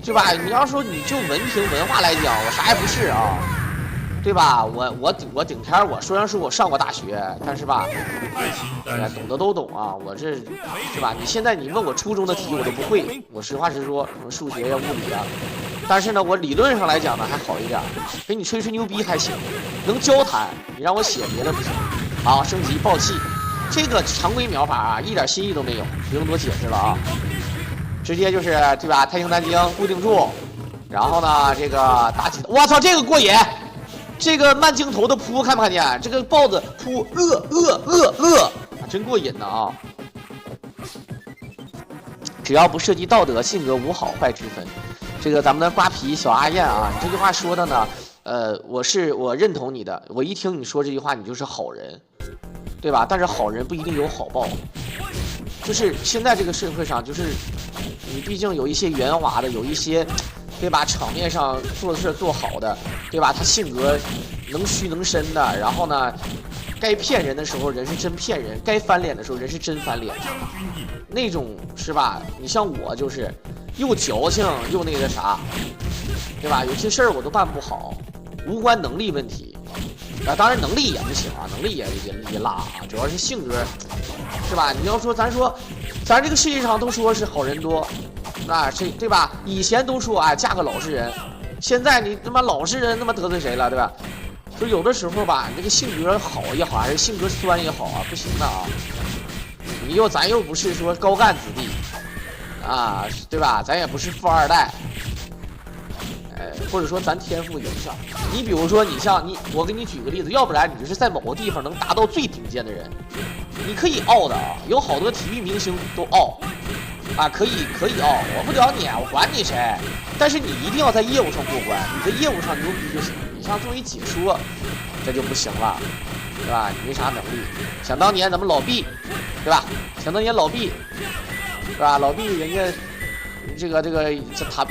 对吧？你要说你就文凭文化来讲，我啥也不是啊，对吧？我顶天我虽然说我上过大学，但是吧，懂的都懂啊，我这是吧？你现在你问我初中的题我都不会，我实话实说，什么数学呀、物理啊。但是呢，我理论上来讲呢还好一点，给你吹吹牛逼还行，能交谈。你让我写别的不行。好，升级爆气，这个常规秒法啊，一点新意都没有，不用多解释了啊，直接就是对吧？太清丹经固定住，然后呢这个打起，我操，这个过瘾，这个慢镜头的扑看不看见？这个豹子扑，真过瘾的啊！只要不涉及道德，性格无好坏之分。这个咱们的瓜皮小阿燕啊，你这句话说的呢，我认同你的。我一听你说这句话，你就是好人，对吧？但是好人不一定有好报，就是现在这个社会上，就是你毕竟有一些圆滑的，有一些，对吧？场面上做事做好的，对吧？他性格能屈能伸的，然后呢，该骗人的时候人是真骗人，该翻脸的时候人是真翻脸，那种是吧？你像我就是。又矫情又那个啥，对吧？有些事儿我都办不好，无关能力问题，啊，当然能力也不行啊，能力也拉啊，主要是性格，是吧？你要说咱这个世界上都说是好人多，啊，对吧？以前都说啊，嫁个老实人，现在你他妈老实人他妈得罪谁了，对吧？就有的时候吧，你这个性格好也好，还是性格酸也好啊，不行的啊。咱又不是说高干子弟。啊，对吧？咱也不是富二代，或者说咱天赋影响。你比如说，我给你举个例子，要不然你就是在某个地方能达到最顶尖的人，你可以傲的啊，有好多体育明星都傲，啊，可以傲，我不屌你，我管你谁，但是你一定要在业务上过关，你在业务上牛逼就行。你像作为解说，这就不行了，对吧？你没啥能力。想当年咱们老毕，对吧？想当年老毕。是吧？老毕人家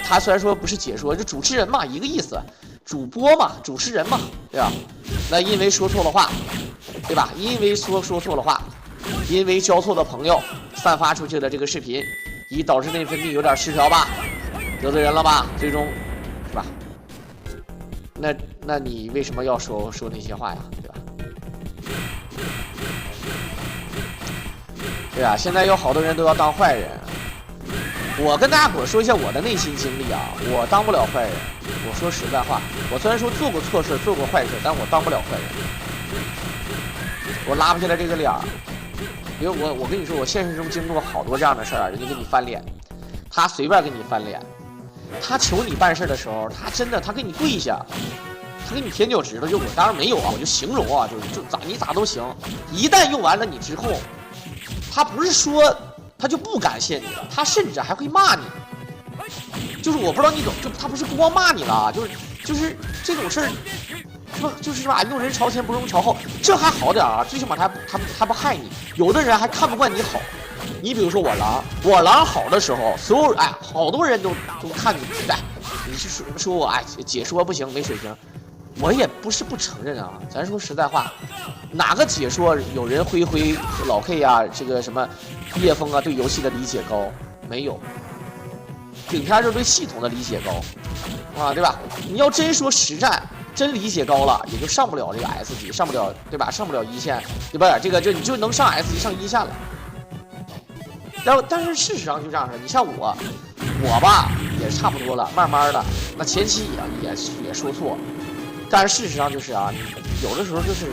他虽然说不是解说，就主持人嘛，一个意思，主播嘛，主持人嘛，对吧？那因为说错了话，对吧？因为说错了话，因为交错的朋友散发出去的这个视频，以导致内分泌有点失调吧，得罪人了吧？最终，是吧？那你为什么要说那些话呀？对吧？对啊，现在有好多人都要当坏人。我跟大家伙说一下我的内心经历啊，我当不了坏人。我说实在话，我虽然说做过错事、做过坏事，但我当不了坏人。我拉不下来这个脸儿，比如我跟你说，我现实中经历过好多这样的事儿啊，人家给你翻脸，他随便给你翻脸，他求你办事的时候，他真的他给你跪下，他给你舔脚趾头，就我当然没有啊，我就形容啊，就你咋都行。一旦用完了你之后，他不是说他就不感谢你了，他甚至还会骂你。就是我不知道你懂，就他不是光骂你了，就是这种事儿。就是吧，用人朝前不用朝后，这还好点啊，最起码他不害你。有的人还看不惯你好，你比如说我狼好的时候，所有好多人都看你，你是说我解说不行没水平，我也不是不承认啊。咱说实在话，哪个解说有人灰老 K 啊，这个什么叶枫啊，对游戏的理解高没有？顶天就对系统的理解高啊，对吧？你要真说实战。真理解高了，也就上不了这个 S 级，上不了，对吧？上不了一线，对吧？这个你就能上 S 级，上一线了。然后，但是事实上就这样式，你像我吧，也差不多了，慢慢的，那前期也说错，但是事实上就是啊，有的时候就是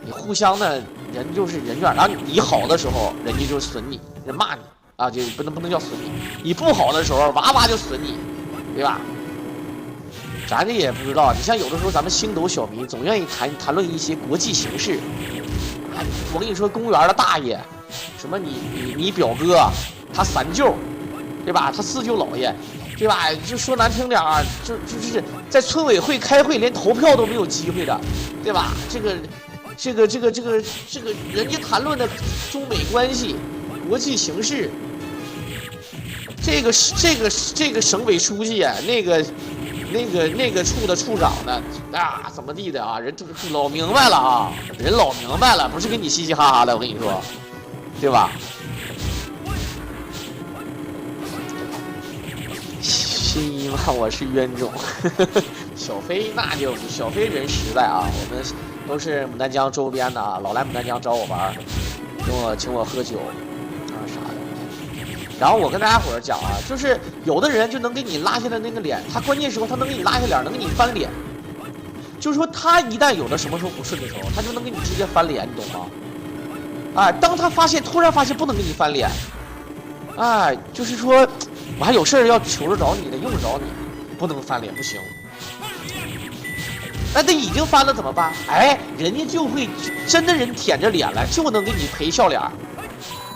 你互相的人就是人缘，然后你好的时候，人家就损你，人骂你啊，就不能叫损你，你不好的时候，哇就损你，对吧？咱这也不知道，你像有的时候咱们星斗小迷总愿意谈论一些国际形势。我跟你说，公园的大爷，什么你表哥，他三舅，对吧？他四舅姥爷，对吧？就说难听点啊，就是在村委会开会连投票都没有机会的，对吧？这个，人家谈论的中美关系、国际形势，这个省委书记啊，那个处的处长呢啊，怎么地的啊？人老明白了啊，人老明白了，不是跟你嘻嘻哈哈的，我跟你说，对吧？新一嘛，我是冤种。小飞那就小飞人实在啊，我们都是牡丹江周边的啊，老来牡丹江找我玩，请我喝酒啊啥的。然后我跟大家伙儿讲啊，就是有的人就能给你拉下来那个脸，他关键时候他能给你拉下脸，能给你翻脸。就是说他一旦有的什么时候不顺的时候，他就能给你直接翻脸，你懂吗？哎，当他突然发现不能给你翻脸，哎，就是说我还有事儿要求着找你的，用着你，不能翻脸不行。那他已经翻了怎么办？哎，人家就会真的人舔着脸来，就能给你赔笑脸。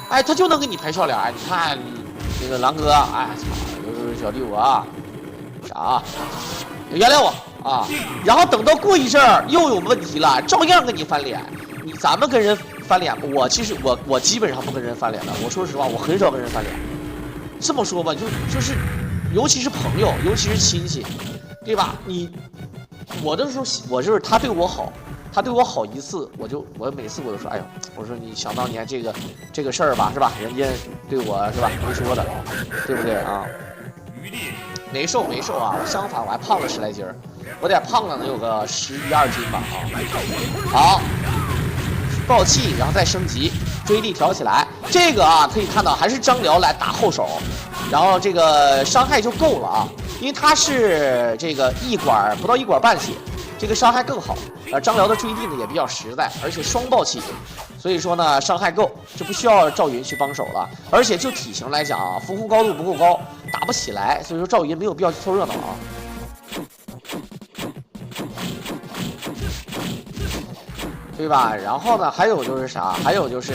哎，他就能给你赔笑脸。你看那个狼哥，哎，操，小弟我啊，啥，原谅我啊。然后等到过一阵儿又有问题了，照样跟你翻脸。咱们跟人翻脸，其实我基本上不跟人翻脸的。我说实话，我很少跟人翻脸。这么说吧，就是尤其是朋友，尤其是亲戚，对吧？我的时候，我就是他对我好。他对我好一次，我每次我都说，哎呦，我说你想当年这个事儿吧，是吧？人家对我是吧没说的，对不对啊？没瘦啊，相反我还胖了10来斤儿，我得胖了能有个11、12斤吧啊。好，爆气，然后再升级，追力调起来。这个啊可以看到还是张辽来打后手，然后这个伤害就够了啊，因为他是这个不到1管半血。这个伤害更好，张辽的追地呢也比较实在，而且双爆气，所以说呢伤害够，就不需要赵云去帮手了。而且就体型来讲啊，浮空高度不够高，打不起来，所以说赵云没有必要去凑热闹啊。对吧？然后呢，还有就是啥？还有就是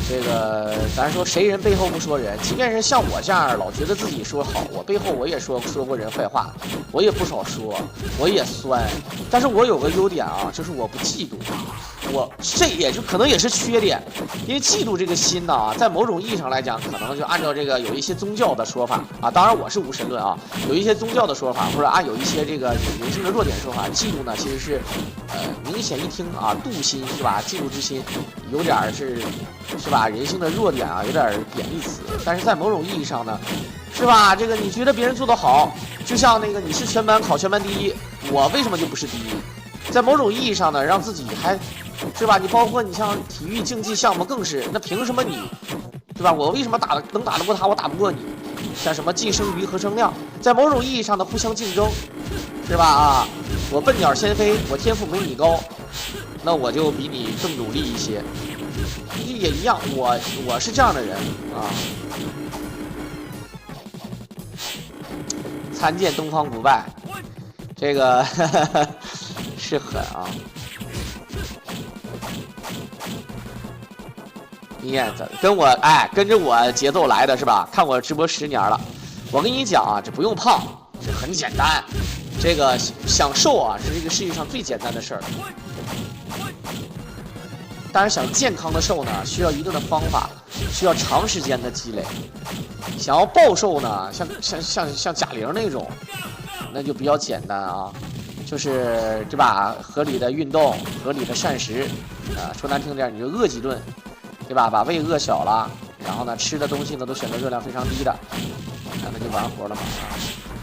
这个，咱说谁人背后不说人，即便是像我这样老觉得自己说好，我背后我也说过人坏话，我也不少说，我也酸。但是我有个优点啊，就是我不嫉妒，这也就可能也是缺点，因为嫉妒这个心呢，在某种意义上来讲，可能就按照这个有一些宗教的说法啊，当然我是无神论啊，有一些宗教的说法，或者按有一些这个人性的弱点说法，嫉妒呢其实是明显一听啊，妒心是吧？嫉妒之心有点是吧？人性的弱点啊，有点贬义词，但是在某种意义上呢，是吧？这个你觉得别人做得好，就像那个你是全班考全班第一，我为什么就不是第一？在某种意义上呢，让自己还是吧？你包括你像体育竞技项目更是，那凭什么你，对吧？我为什么能打得过他，我打不过你？像什么计生瑜和生亮，在某种意义上的互相竞争，是吧？啊，我笨鸟先飞，我天赋没你高，那我就比你更努力一些。也一样，我是这样的人啊。参见东方不败，这个是狠啊！你也跟我跟着我节奏来的是吧？看我直播10年了，我跟你讲啊，这不用胖，这很简单。这个想瘦啊，是这个世界上最简单的事儿。但是想健康的瘦呢，需要一定的方法，需要长时间的积累。想要暴瘦呢，像贾玲那种，那就比较简单啊，就是对吧？合理的运动，合理的膳食，说难听点，你就饿几顿，对吧？把胃饿小了，然后呢，吃的东西呢都选择热量非常低的，那就完活了嘛。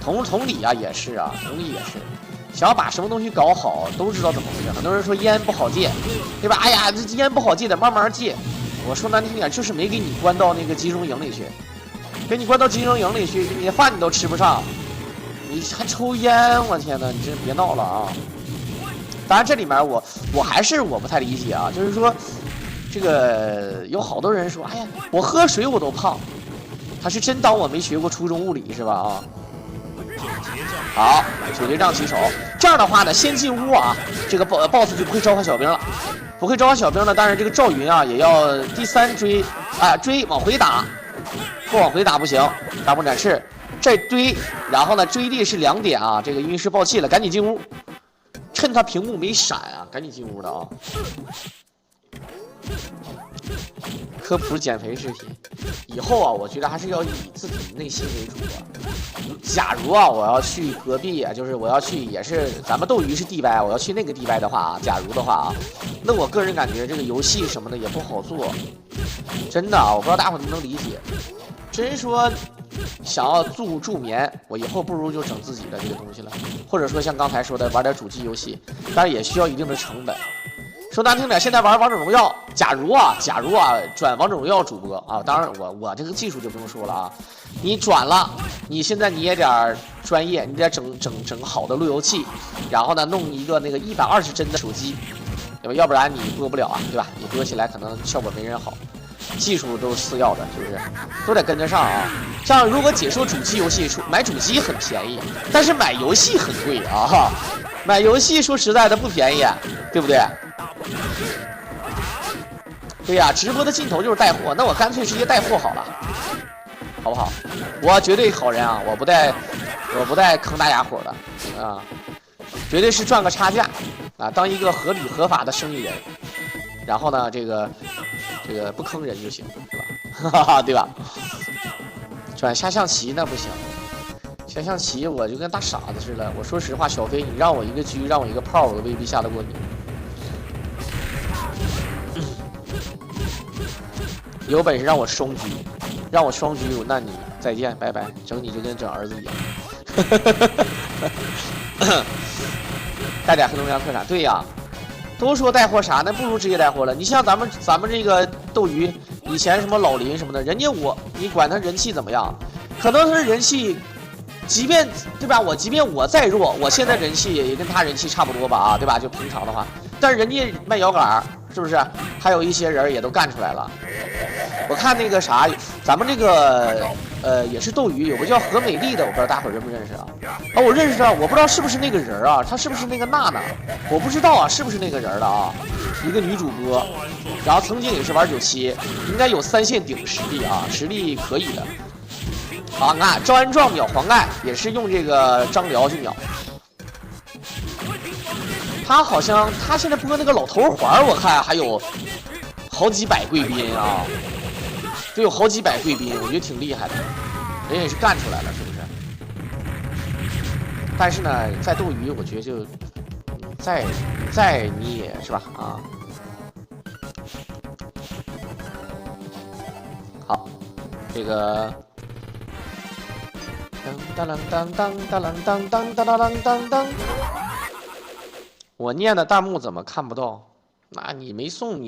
同理啊，也是啊，同理也是。想要把什么东西搞好，都知道怎么回事。很多人说烟不好戒，对吧？哎呀，这烟不好戒，得慢慢戒。我说难听点，就是没给你关到那个集中营里去，给你关到集中营里去，你饭你都吃不上，你还抽烟，我天哪！你真别闹了啊！当然，这里面我还是不太理解啊，就是说，这个有好多人说，哎呀，我喝水我都胖，他是真当我没学过初中物理是吧？啊。好，九节杖起手。这样的话呢，先进屋啊，这个 boss 就不会召唤小兵了。不会召唤小兵呢，但是这个赵云啊，也要第3追追往回打，不往回打不行。大步展翅，这堆，然后呢追地是2点啊。这个晕师爆气了，赶紧进屋，趁他屏幕没闪啊，赶紧进屋的啊。科普减肥视频，以后啊，我觉得还是要以自己内心为主啊。假如啊，我要去隔壁啊，就是我要去，也是咱们斗鱼是地掰，我要去那个地掰的话啊，假如的话啊，那我个人感觉这个游戏什么的也不好做，真的啊，我不知道大伙能不能理解。真说想要助眠，我以后不如就整自己的这个东西了，或者说像刚才说的玩点主机游戏，但是也需要一定的成本。说难听点，现在玩王者荣耀，假如啊转王者荣耀主播啊，当然我这个技术就不用说了啊，你转了，你现在你也点专业，你得整好的路由器，然后呢弄一个那个120帧的手机，对吧？要不然你播不了啊，对吧？你播起来可能效果没人好，技术都是次要的，是不是？都得跟得上啊。像如果解说主机游戏，买主机很便宜，但是买游戏很贵啊，买游戏说实在的不便宜，对不对？对呀，直播的尽头就是带货，那我干脆直接带货好了，好不好？我绝对好人啊，我不带坑大家伙的啊，绝对是赚个差价啊，当一个合理合法的生意人，然后呢，这个不坑人就行，是吧？哈哈，对吧？转下象棋那不行，下象棋我就跟大傻子似的。我说实话，小飞，你让我一个车，让我一个炮，我都未必下得过你。有本事让我双狙，那你再见，拜拜，整你就跟整儿子一样。带点黑龙江特产，对呀，都说带货啥，那不如直接带货了。你像咱们这个斗鱼，以前什么老林什么的，人家你管他人气怎么样，可能他是人气，即便对吧？即便我再弱，我现在人气也跟他人气差不多吧啊，对吧？就平常的话，但是人家卖摇杆，是不是？还有一些人也都干出来了。我看那个啥，咱们这个也是斗鱼，有个叫何美丽的，我不知道大伙认不认识啊？啊，我认识啊，我不知道是不是那个人啊，她是不是那个娜娜？我不知道啊，是不是那个人的啊？一个女主播，然后曾经也是玩97，应该有3线顶实力啊，实力可以的。好，你看赵安壮秒黄盖也是用这个张辽去秒。他好像他现在播那个老头环，我看还有好几百贵宾啊。都有好几百贵宾，我觉得挺厉害的，人也是干出来了，是不是？但是呢，在斗鱼，我觉得就再你也是吧啊。好，这个当当当当当当当当当当当，我念的弹幕怎么看不到？那你没送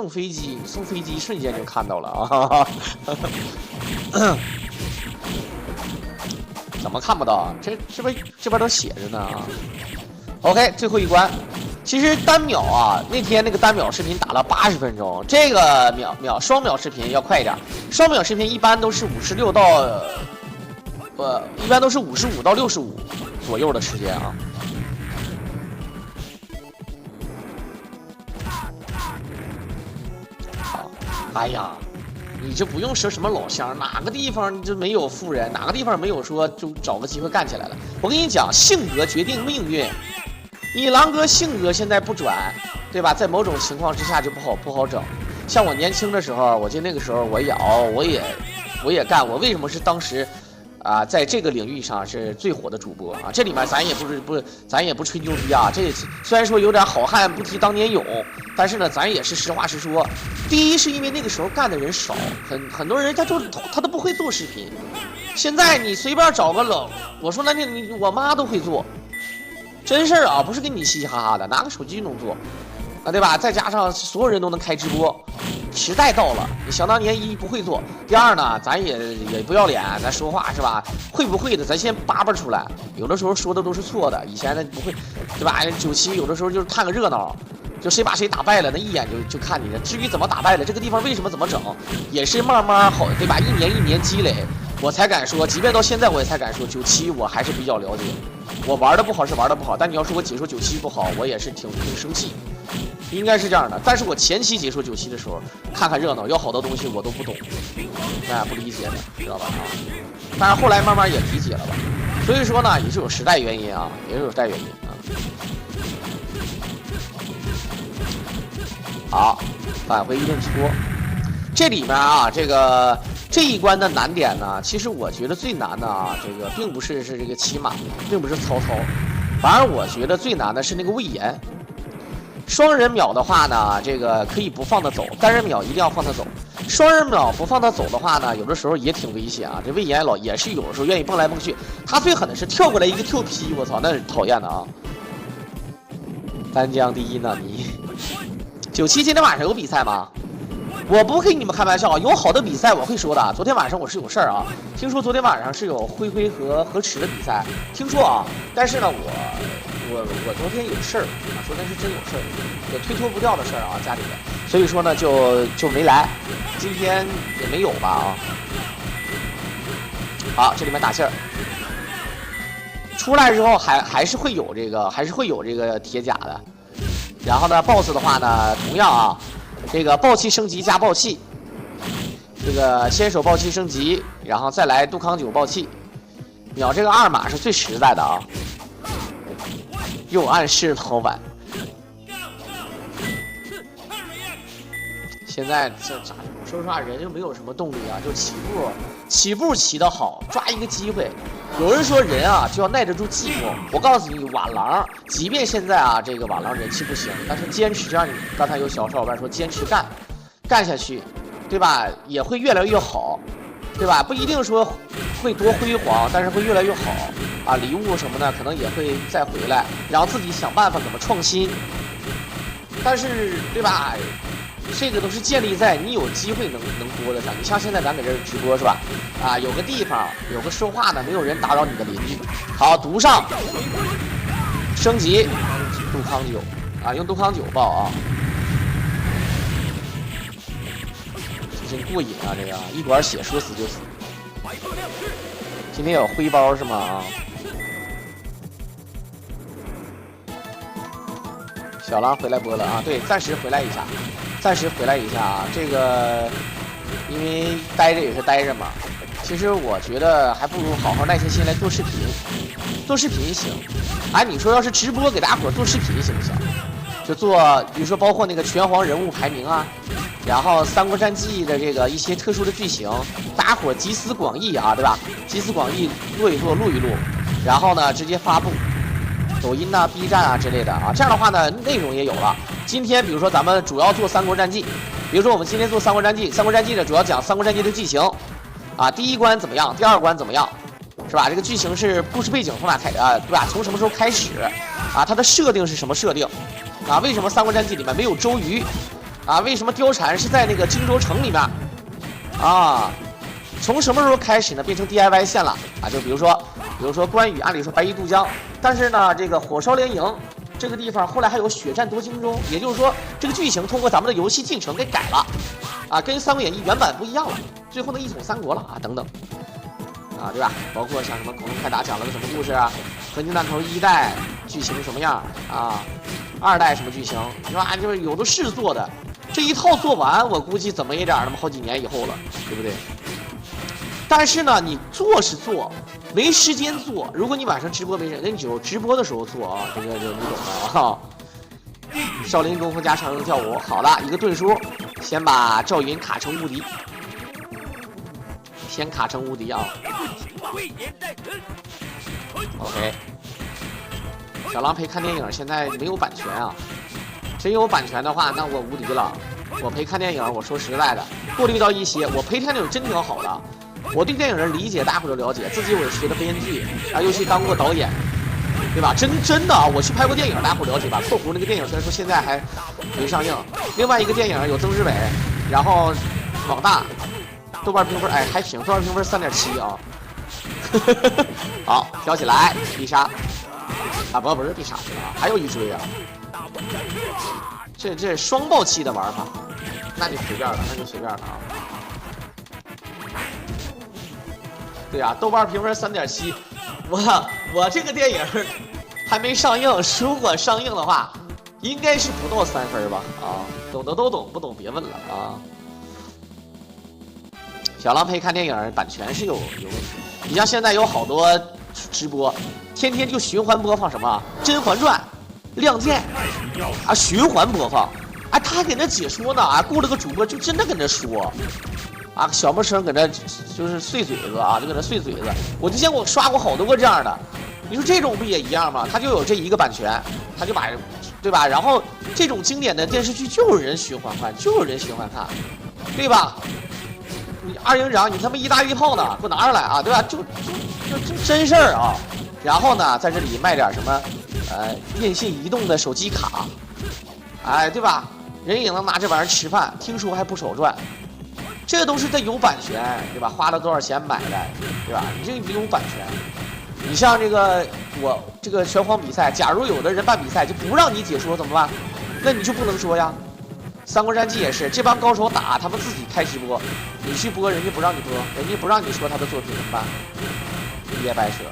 飞机，你送飞机瞬间就看到了啊！怎么看不到？这边都写着呢啊！OK， 最后一关，其实单秒啊，那天那个单秒视频打了80分钟，这个双秒视频要快一点，双秒视频一般都是56到一般都是55到65左右的时间啊。好，哎呀，你这不用说什么老乡，哪个地方就没有富人，哪个地方没有说就找个机会干起来了。我跟你讲，性格决定命运。你狼哥性格现在不转，对吧？在某种情况之下就不好整。像我年轻的时候，我记得那个时候我也熬，我也干。我为什么是当时啊，在这个领域上是最火的主播啊？这里面咱也不吹牛逼啊。这虽然说有点好汉不提当年勇，但是呢，咱也是实话实说。第一是因为那个时候干的人少，很多人他都不会做视频。现在你随便找个冷，我说那我妈都会做。真事儿啊，不是跟你嘻嘻哈哈的，拿个手机就能做，啊，对吧？再加上所有人都能开直播，时代到了。你想当年一不会做，第二呢，咱也不要脸，咱说话是吧？会不会的，咱先叭叭出来。有的时候说的都是错的，以前的不会，对吧？97有的时候就是看个热闹，就谁把谁打败了，那一眼就看你的。至于怎么打败了，这个地方为什么怎么整，也是慢慢好，对吧？一年一年积累，我才敢说，即便到现在我也才敢说97我还是比较了解。我玩的不好是玩的不好，但你要说我解说97不好，我也是挺生气，应该是这样的。但是我前期解说97的时候，看看热闹，要好多东西我都不懂，不理解的，知道吧？啊，但是后来慢慢也理解了吧。所以说呢，也是有时代原因啊，也是有时代原因啊。好，返回一顿搓。这里面啊，这一关的难点呢，其实我觉得最难的啊，这个并不是这个骑马，并不是曹操，反而我觉得最难的是那个魏延。双人秒的话呢，这个可以不放他走，单人秒一定要放他走。双人秒不放他走的话呢，有的时候也挺危险啊。这魏延也是有的时候愿意蹦来蹦去，他最狠的是跳过来一个跳劈，我操，那是讨厌的啊。单江第一呢，你97今天晚上有比赛吗？我不跟你们开玩笑，有好的比赛我会说的。昨天晚上我是有事儿啊，听说昨天晚上是有灰灰和何池的比赛，听说啊，但是呢，我昨天有事儿啊，昨天是真有事儿，有推脱不掉的事儿啊，家里面，所以说呢就没来，今天也没有吧啊。好，这里面打气儿，出来之后还是会有这个铁甲的，然后呢 ，BOSS 的话呢，同样啊。这个暴气升级加暴气，这个先手暴气升级，然后再来杜康9暴气，秒这个2码是最实在的啊！又暗示老板，现在这咋说实话，人就没有什么动力啊，就起步骑得好，抓一个机会。有人说人啊就要耐得住寂寞，我告诉你，瓦郎即便现在啊这个瓦郎人气不行，但是坚持，让你刚才有小伙伴说坚持干下去，对吧？也会越来越好，对吧？不一定说会多辉煌，但是会越来越好啊！礼物什么的可能也会再回来，然后自己想办法怎么创新。但是对吧？这个都是建立在你有机会能播得上。你像现在咱搁这直播是吧？啊，有个地方有个说话的，没有人打扰你的邻居。好，读上升级杜康9啊，用杜康9爆啊，这真过瘾啊！这个一管血说死就死。今天有灰包是吗？啊，小狼回来播了啊，对，暂时回来一下。啊，这个因为待着也是待着嘛，其实我觉得还不如好好耐下心来做视频，行。哎，你说要是直播给大家伙做视频行不行？就做，比如说包括那个拳皇人物排名啊，然后《三国战记》的这个一些特殊的剧情，大家伙集思广益啊，对吧？集思广益录一录，然后呢直接发布。抖音啊、B 站啊之类的啊，这样的话呢，内容也有了。今天比如说咱们主要做《三国战记》，比如说我们今天做《三国战记》，《三国战记》呢主要讲《三国战记》的剧情，啊，第一关怎么样，第二关怎么样，是吧？这个剧情是故事背景从哪开啊，对吧？从什么时候开始？啊，它的设定是什么设定？啊，为什么《三国战记》里面没有周瑜？啊，为什么貂蝉是在那个荆州城里面？啊，从什么时候开始呢？变成 DIY 线了啊？就比如说关羽，按理说白衣渡江。但是呢，这个火烧连营，这个地方后来还有血战多荆州，也就是说这个剧情通过咱们的游戏进程给改了，啊，跟《三国演义》原版不一样了，最后呢一统三国了啊，等等，啊，对吧？包括像什么恐龙快打讲了个什么故事啊，合金弹头1代剧情什么样啊，2代什么剧情，是吧？就是有的是做的，这一套做完，我估计怎么也得那么好几年以后了，对不对？但是呢，你做是做。没时间做，如果你晚上直播没人，那你只有直播的时候做啊，这个就你懂的啊。少林功夫加长征跳舞，好了，一个盾书，先把赵云卡成无敌，先卡成无敌啊。OK， 小狼陪看电影现在没有版权啊，真有版权的话，那我无敌了。我陪看电影，我说实在的，过滤到一些，我陪看电影真挺好的。我对电影的理解，大伙都了解，自己我也学的编剧，啊，尤其当过导演，对吧？真的啊，我去拍过电影，大伙了解吧？括弧那个电影虽然说现在还没上映，另外一个电影有曾志伟，然后网大，豆瓣评分哎还行，豆瓣评分3.7啊。好，飘起来，必杀啊，不是必杀啊，还有一追啊。这双爆器的玩法，那就随便了，啊。对啊，豆瓣评分3.7，我这个电影还没上映，如果上映的话，应该是不到3分吧？啊，懂的都懂，不懂别问了啊。小狼陪看电影版权是有问题，你像现在有好多直播，天天就循环播放什么《甄嬛传》《亮剑》啊，循环播放，哎，他给那解说呢，啊，雇了个主播就真的跟那说。啊，小木生搁这就是碎嘴子啊，就搁这碎嘴子。我就见过刷过好多个这样的，你说这种不也一样吗？他就有这一个版权，他就把，对吧？然后这种经典的电视剧就有人循环看，就有人循环看，对吧？你二营长，你他妈一大一炮呢，给我拿上来啊，对吧？就真事儿啊。然后呢，在这里卖点什么，电信移动的手机卡，哎，对吧？人也能拿这玩意儿吃饭，听说还不少赚。这都是他有版权，对吧？花了多少钱买的，对吧？你这有版权。你像这个我这个拳皇比赛，假如有的人办比赛就不让你解说怎么办？那你就不能说呀。三国战记也是，这帮高手打，他们自己开直播，你去播，人家不让你播，人家不让你说他的作品怎么办？一夜白蛇。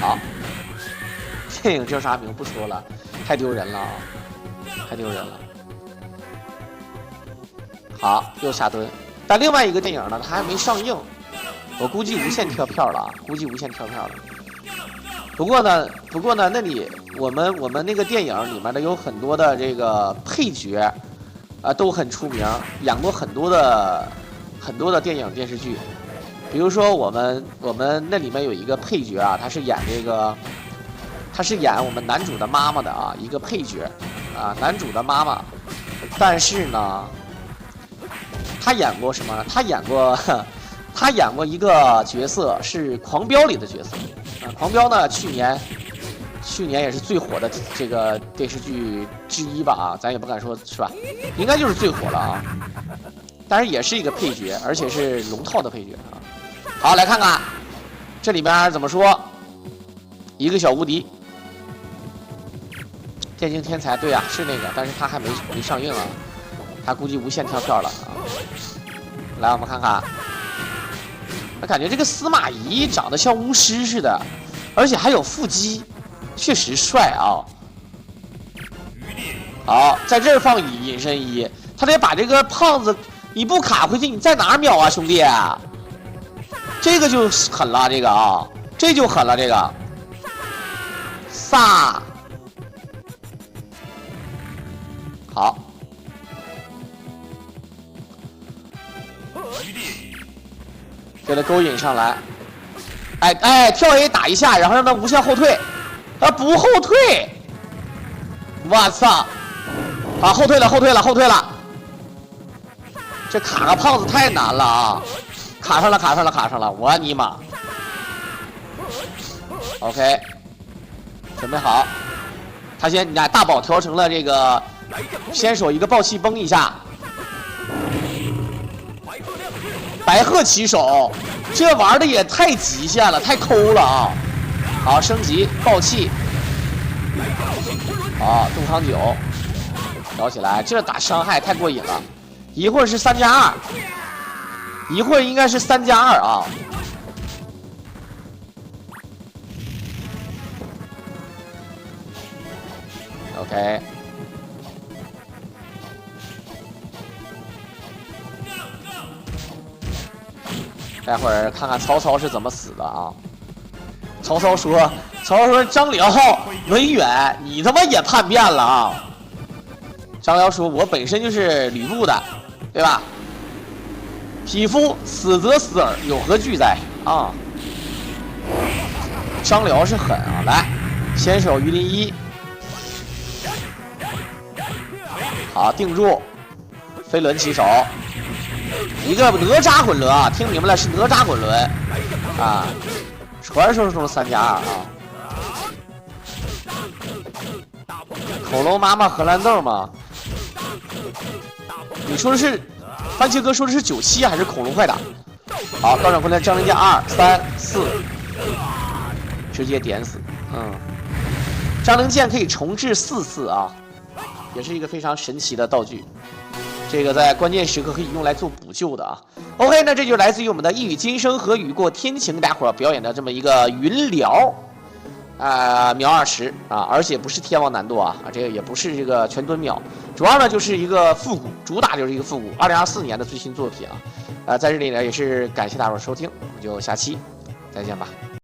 好。电影叫啥名不说了，太丢人了啊，太丢人了。好，又下蹲。但另外一个电影呢，它还没上映，我估计无限跳票了啊，估计无限跳票了。不过呢，那里我们那个电影里面的有很多的这个配角，啊，都很出名，演过很多的电影电视剧。比如说我们那里面有一个配角啊，他是演我们男主的妈妈的啊，一个配角，啊，男主的妈妈。但是呢，他演过什么？他演过一个角色是《狂飙》里的角色，啊，《狂飙》呢，去年也是最火的这个电视剧之一吧，啊，咱也不敢说是吧，应该就是最火了啊。但是也是一个配角，而且是龙套的配角啊。好，来看看这里边怎么说，一个小无敌。电竞天才，对啊，是那个，但是他还没上映啊，他估计无限跳票了啊。来，我们看看，我感觉这个司马懿长得像巫师似的，而且还有腹肌，确实帅啊。好，在这儿放隐身衣，他得把这个胖子，你不卡回去，你在哪儿秒啊，兄弟？这个就狠了，这个啊，这就狠了，这个。撒。好，给他勾引上来，哎，跳 A 打一下，然后让他无限后退，他不后退，我操！啊，后退了，这卡个胖子太难了啊！卡上了，我尼玛 ！OK， 准备好，他先你看大宝调成了这个。先手一个暴气崩一下，白鹤起手，这玩的也太极限了，太抠了啊！好，升级爆气，好，杜康九摇起来，这打伤害太过瘾了。一会儿是3+2，一会儿应该是3+2啊。OK。 待会儿看看曹操是怎么死的啊！曹操说张辽、文远，你他妈也叛变了啊！张辽说，我本身就是吕布的，对吧？匹夫死则死耳，有何惧哉啊！张辽是狠啊！来，先手鱼鳞一，好，定住，飞轮起手。 一个哪吒滚轮啊，听明白了是哪吒滚轮啊，传说中的3+2啊。恐龙妈妈荷兰豆吗？你说的是番茄哥说的是97还是恐龙快打？好，高转过来张灵剑2、3、4，直接点死。张灵剑可以重置4次啊，也是一个非常神奇的道具。 这个在关键时刻可以用来做补救的啊。OK， 那这就是来自于我们的一语今生和雨过天晴大伙儿表演的这么一个云辽，秒20啊，而且不是天王难度啊，这个也不是这个全蹲秒，主要呢就是一个复古，主打就是一个复古，2024年的最新作品啊。在这里呢也是感谢大伙儿收听，我们就下期再见吧。